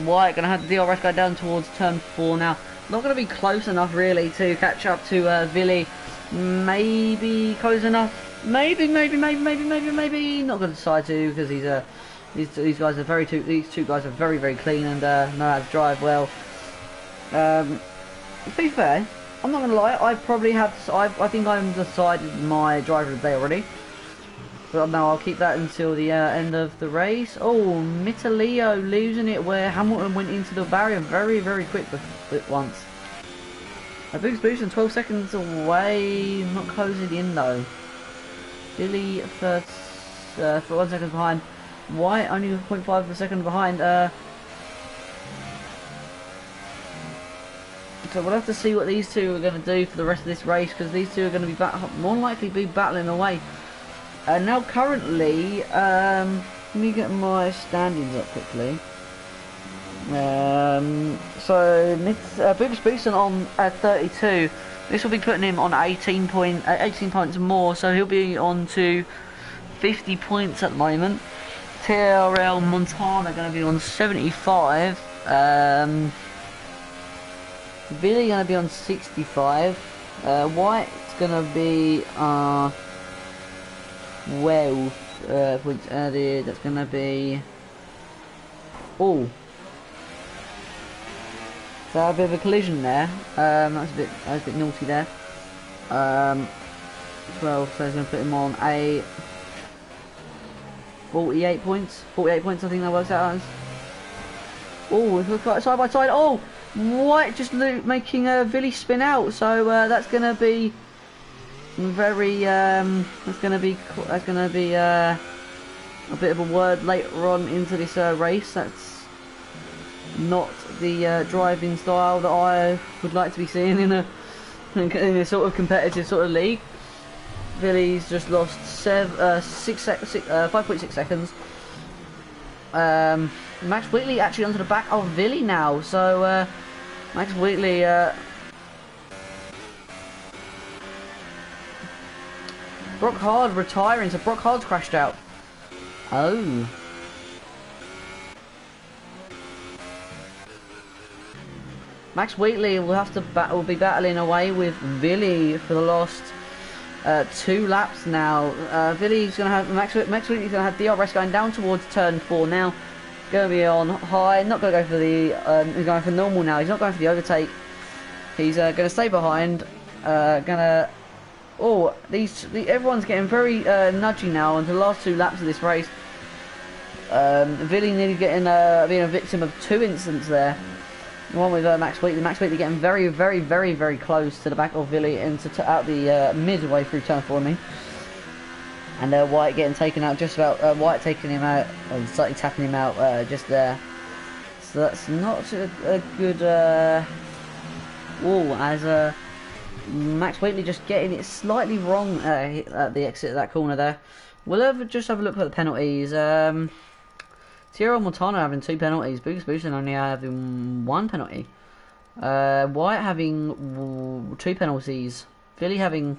White going to have the DRS go down towards turn 4 now. Not going to be close enough really to catch up to Villy. Maybe close enough. Maybe. Not going to decide to, because these guys are these two guys are very clean and know how to drive well. To be fair, I'm not gonna lie, I think I've decided my driver of the day already. But no, I'll keep that until the end of the race. Oh, Mitalio losing it where Hamilton went into the barrier very quick once. Boost and 12 seconds away, not closing in though. Billy for 1 second behind. White only 0.5 of a second behind. So we'll have to see what these two are going to do for the rest of this race, because these two are going to be more likely be battling away. Now currently, let me get my standings up quickly. So Boost Booston on 32. This will be putting him on 18 points more, so he'll be on to 50 points at the moment. TRL Montana going to be on 75. Billy going to be on 65. White's going to be 12 points added. That's going to be So a bit of a collision there. That was a bit naughty there. 12, so he's going to put him on a 48 points. 48 points, I think that works out as. Oh, we've got side by side. Oh, White just making Villy spin out. So that's going to be very. That's going to be a bit of a word later on into this race. That's not the driving style that I would like to be seeing in a sort of competitive sort of league. Villy's just lost 5.6 seconds. Max Wheatley actually onto the back of Villy now, so Max Wheatley Brock Hard retiring, so Brock Hard's crashed out. Oh. Max Wheatley will have to be battling away with Villy for the last 2 laps now. Villy's gonna have Max Wheatley's gonna have DRS going down towards turn 4 now. Gonna be on high, not gonna go for the he's going for normal now. He's not going for the overtake. He's gonna stay behind. Everyone's getting very nudgy now into the last 2 laps of this race. Villy nearly getting being a victim of 2 incidents there. One with Max Wheatley. Max Wheatley getting very, very, very, very close to the back of Villy and out the midway through turn 4, I mean. And White getting taken out just about. White taking him out, or slightly tapping him out just there. So that's not a good wall as Max Wheatley just getting it slightly wrong at the exit of that corner there. We'll just have a look at the penalties. Tiro Montano having 2 penalties. Boogus Boostin only having 1 penalty. White having 2 penalties. Villy having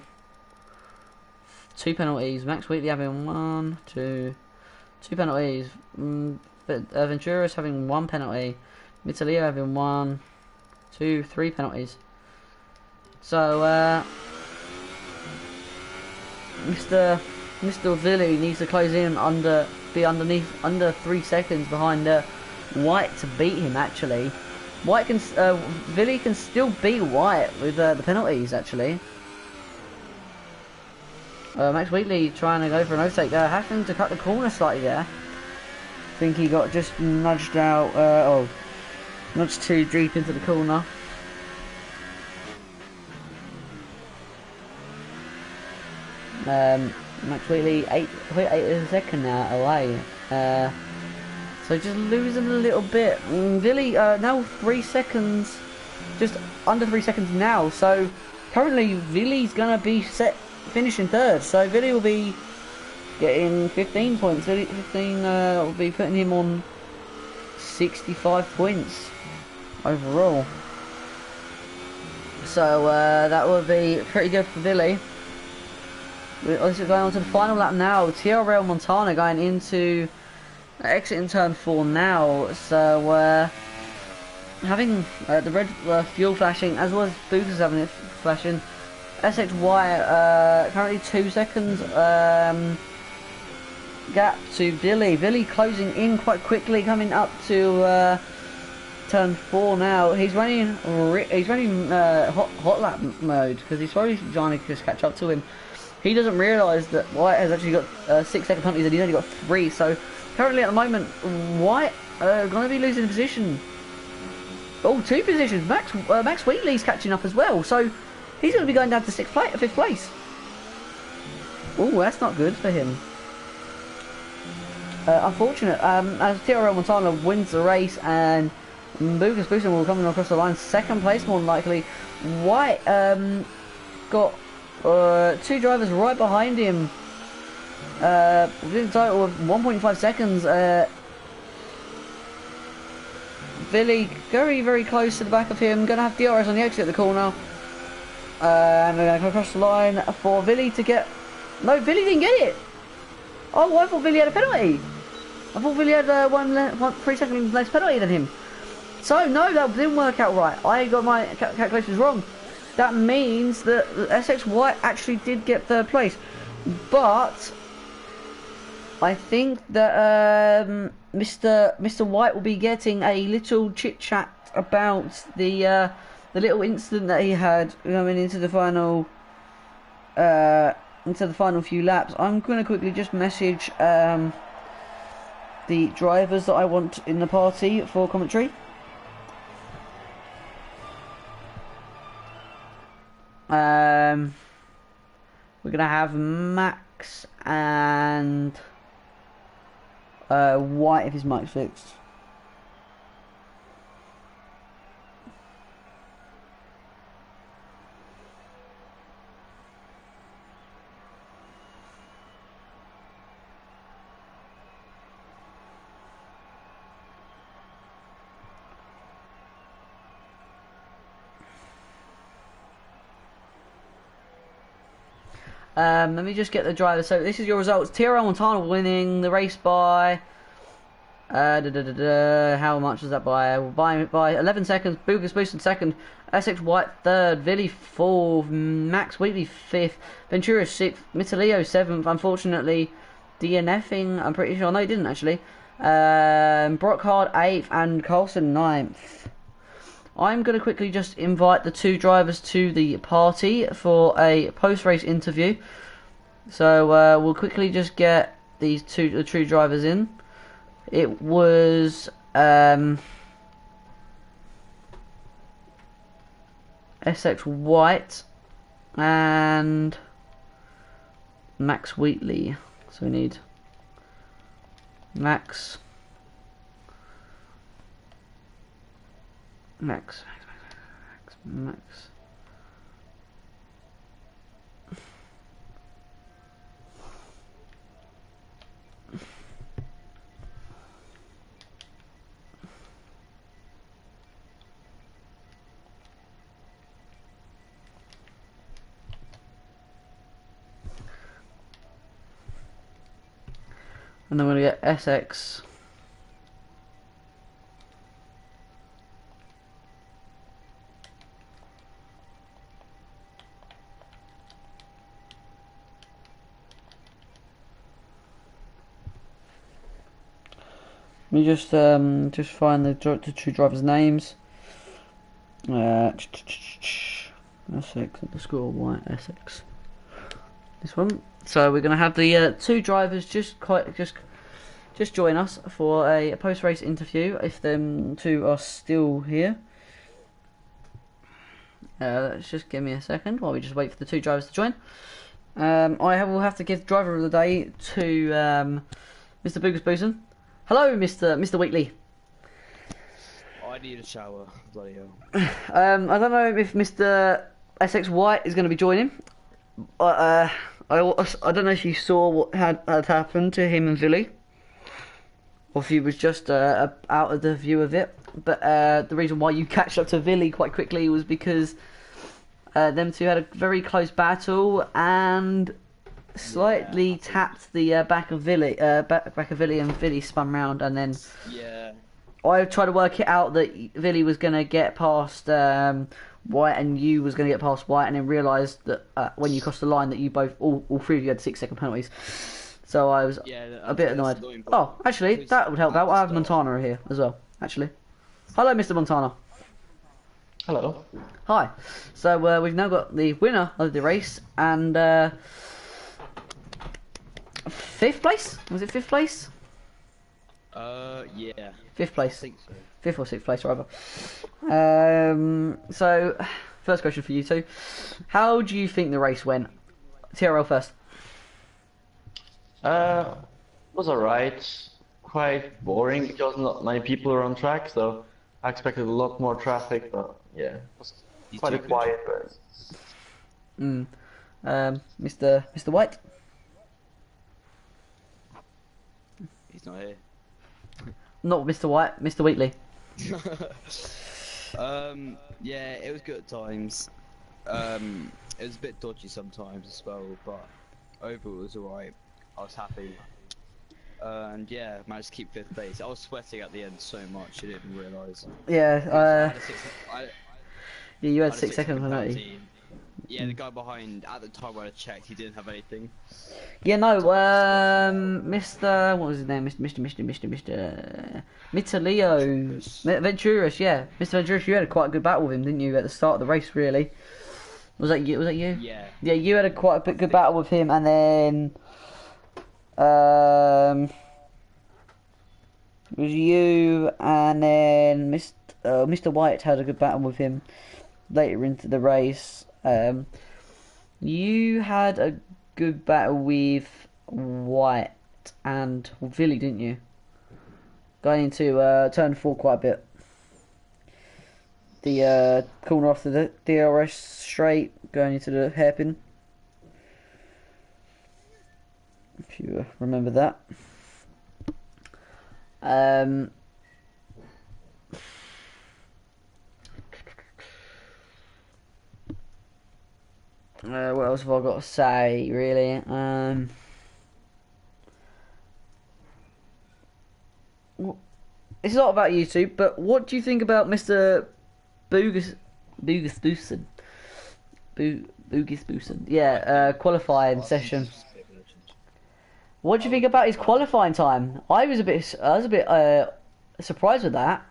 2 penalties. Max Wheatley having 2 penalties. But Ventura's having 1 penalty. Mitalio having 1, 2, 3 penalties. So Mr. Villy needs to close in under 3 seconds behind White to beat him. Actually, Villy can still beat White with the penalties. Actually, Max Wheatley trying to go for an overtake there, having to cut the corner slightly there. I think he got just nudged out, nudged too deep into the corner. Max Wheatley 8 a second now away, so just losing a little bit. Villy now 3 seconds, just under 3 seconds now. So currently Villy's gonna be finishing 3rd. So Villy will be getting 15 points. 15 will be putting him on 65 points overall. So that would be pretty good for Villy. We're also going on to the final lap now. TRL Montana going into exiting turn 4 now. So having the red fuel flashing, as well as Boogers having it flashing. SXY currently 2 seconds gap to Villy. Villy closing in quite quickly, coming up to turn 4 now. He's running hot lap mode because he's probably trying to just catch up to him. He doesn't realise that White has actually got 6 second penalties and he's only got 3. So currently at the moment, White going to be losing position. Oh, 2 positions. Max Wheatley's catching up as well. So he's going to be going down to 5th place. Oh, that's not good for him. Unfortunate. As TRL Montana wins the race and Boogers Boostin will come across the line 2nd place more than likely. White got 2 drivers right behind him. Within a total of 1.5 seconds. Villy very, very close to the back of him. Going to have DRS on the exit of the corner. And we're going to come across the line for Villy to get. No, Villy didn't get it. Oh, I thought Villy had a penalty. I thought Villy had 3 seconds less penalty than him. So no, that didn't work out right. I got my calculations wrong. That means that SX White actually did get 3rd place, but I think that Mr. White will be getting a little chit chat about the little incident that he had going into the final few laps. I'm going to quickly just message the drivers that I want in the party for commentary. We're going to have Max and White if his mic's fixed. Let me just get the driver. So this is your results. Tyrrell Montana winning the race by how much was that by? By 11 seconds. Bogus Boost in second. Essex White third. Villy fourth. Max Wheatley fifth. Ventura sixth. Mitalio seventh. Unfortunately, DNFing. I'm pretty sure. No, he didn't actually. Brockhard eighth and Carlson ninth. I'm going to quickly just invite the two drivers to the party for a post-race interview. So we'll quickly just get the two drivers in. It was SX White and Max Wheatley. So we need Max. And then we're going to get SX. Let me just find the two drivers' names. Essex underscore White Essex. This one. So we're gonna have the two drivers just join us for a post-race interview if them two are still here. Let's just give me a second while we just wait for the two drivers to join. I will have to give driver of the day to Mr. Bogus Boosen. Hello, Mr. Wheatley. I need a shower, bloody hell. I don't know if Mr. SX White is going to be joining. I don't know if you saw what had happened to him and Villy, or if he was just out of the view of it. But the reason why you catched up to Villy quite quickly was because them two had a very close battle and slightly tapped the back of Villy, and Villy spun round, and then I tried to work it out that Villy was going to get past White and you was going to get past White, and then realised that when you crossed the line that you both, all three of you had 6-second penalties. So I was a bit annoyed. Oh, actually, that would help out. I have Montana here as well, actually. Hello, Mr. Montana. Hello. Hi. So we've now got the winner of the race, and 5th place? Was it 5th place? Yeah. 5th place. I think so. 5th or 6th place, rather. So, first question for you two. How do you think the race went? TRL first. Was alright. Quite boring because not many people are on track, so I expected a lot more traffic, but yeah, it was quite a quiet race. Mr. White? He's not here. Not Mr. White, Mr. Wheatley. Yeah, it was good at times. It was a bit dodgy sometimes as well, but overall it was alright. I was happy. And yeah, managed to keep 5th place. I was sweating at the end so much, I didn't realise. Yeah, I you had 6 seconds, penalty. penalty. Yeah, the guy behind, at the time when I checked, he didn't have anything. Yeah, no, Mr. What was his name? Mr. Leo. Venturis, yeah. Mr. Venturis, you had a quite a good battle with him, didn't you, at the start of the race, really? Was that you? Was that you? Yeah. Yeah, you had a quite a good battle with him, and then... it was you, and then Mr. White had a good battle with him later into the race. You had a good battle with White and Villy, didn't you? Going into turn 4 quite a bit. The corner off the DRS straight, going into the hairpin. If you remember that. What else have I got to say, really? It's not about YouTube, but what do you think about Mr. Boosen? Yeah, qualifying session. What do you think about his qualifying time? I was a bit surprised with that.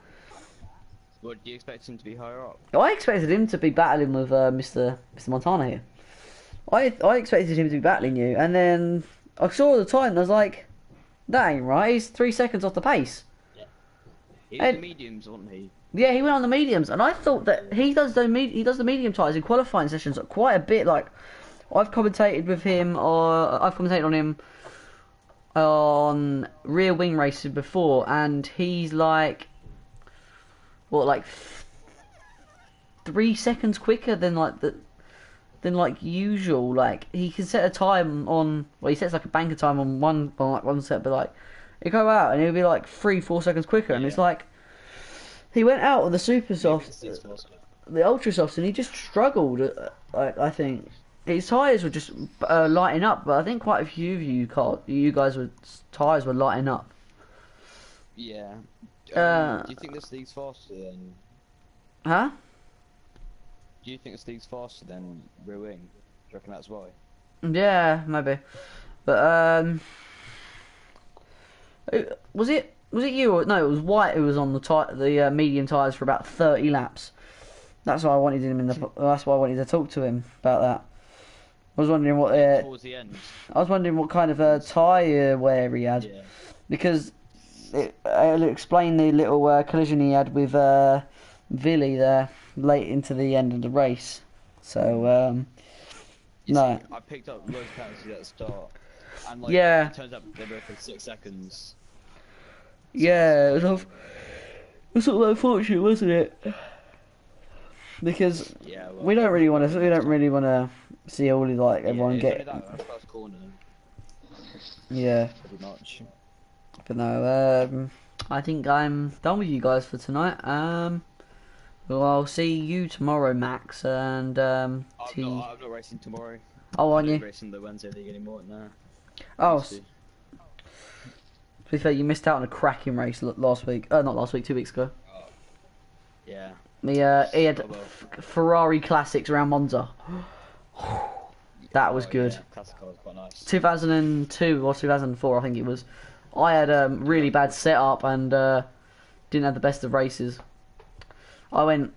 What, do you expect him to be higher up? I expected him to be battling with Mr. Montana here. I expected him to be battling you, and then I saw the time and I was like, that ain't right. He's 3 seconds off the pace. Yeah. He was the mediums, wasn't he? Yeah, he went on the mediums, and I thought that he does the medium tires in qualifying sessions quite a bit. Like, I've commentated with him, or I've commentated on him on rear wing races before, and he's like, what, like 3 seconds quicker than like usual. Like, he can set a time on, well, he sets like a banker time on one set, but like he'll go out and he'll be like 3-4 seconds quicker, and it's like he went out on the super soft, the ultra softs, and he just struggled. I think his tyres were just lighting up, but I think quite a few of you guys were tyres were lighting up. Yeah. Do you think this league's faster than? Huh? Do you think this league's faster than rear wing? Do you reckon that's why? Yeah, maybe. But was it you or no? It was White who was on the medium tyres for about 30 laps. That's why I wanted him that's why I wanted to talk to him about that. I was wondering what towards the end. I was wondering what kind of tyre wear he had, because I'll explain the little collision he had with Villy there late into the end of the race. So See, no. I picked up loads of penalties at the start, and like it turns out they were for 6 seconds. Yeah, it was sort of unfortunate, wasn't it? Because we don't really want to see all of like everyone get. That first corner. Yeah. Pretty much. But no, I think I'm done with you guys for tonight. Well, I'll see you tomorrow, Max, and I'm not racing tomorrow. Oh, aren't I'm you? not racing the Wednesday league anymore. No. Oh. To be fair, you missed out on a cracking race last week. Not last week, 2 weeks ago. Oh. Yeah. He had Ferrari Classics around Monza. That was good. Yeah, classic car was quite nice. 2002 or 2004, I think it was. I had a really bad setup and didn't have the best of races. I went,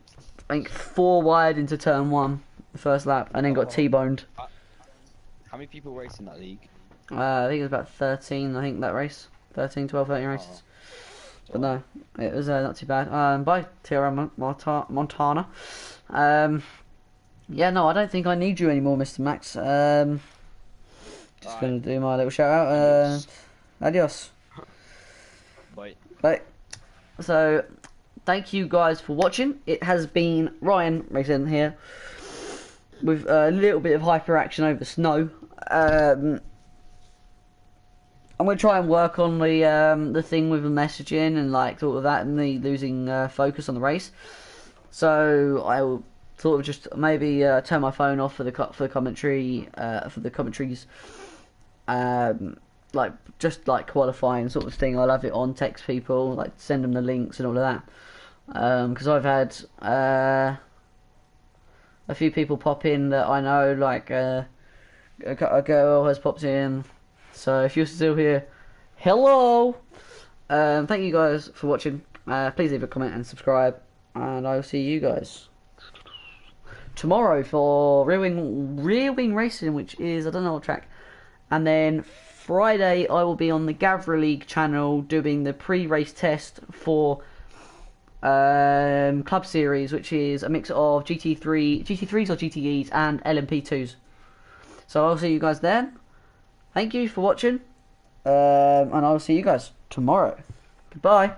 I think, 4 wide into turn 1, the first lap, and then got T-boned. How many people race in that league? I think it was about 13, I think, that race. 13, 12, 13 races. But no, it was not too bad. Bye, Tierra Montana. Yeah, no, I don't think I need you anymore, Mr. Max. Just going to do my little shout out. Adios. Bye. Bye. So, thank you guys for watching. It has been Ryan racing here with a little bit of hyperaction over snow. I'm going to try and work on the thing with the messaging and like all of that, and the losing focus on the race. So I will sort of just maybe turn my phone off for the commentary for the commentaries, like just like qualifying sort of thing. I'll have it on, text people, like send them the links and all of that. Because I've had a few people pop in that I know, like a girl has popped in. So if you're still here, hello. Thank you guys for watching. Please leave a comment and subscribe, and I will see you guys tomorrow for Rear Wing Racing, which is I don't know what track, and then Friday I will be on the Gavra League channel doing the pre-race test for Club Series, which is a mix of GT3s or GTEs and LMP2s. So I'll see you guys then. Thank you for watching, and I'll see you guys tomorrow. Goodbye.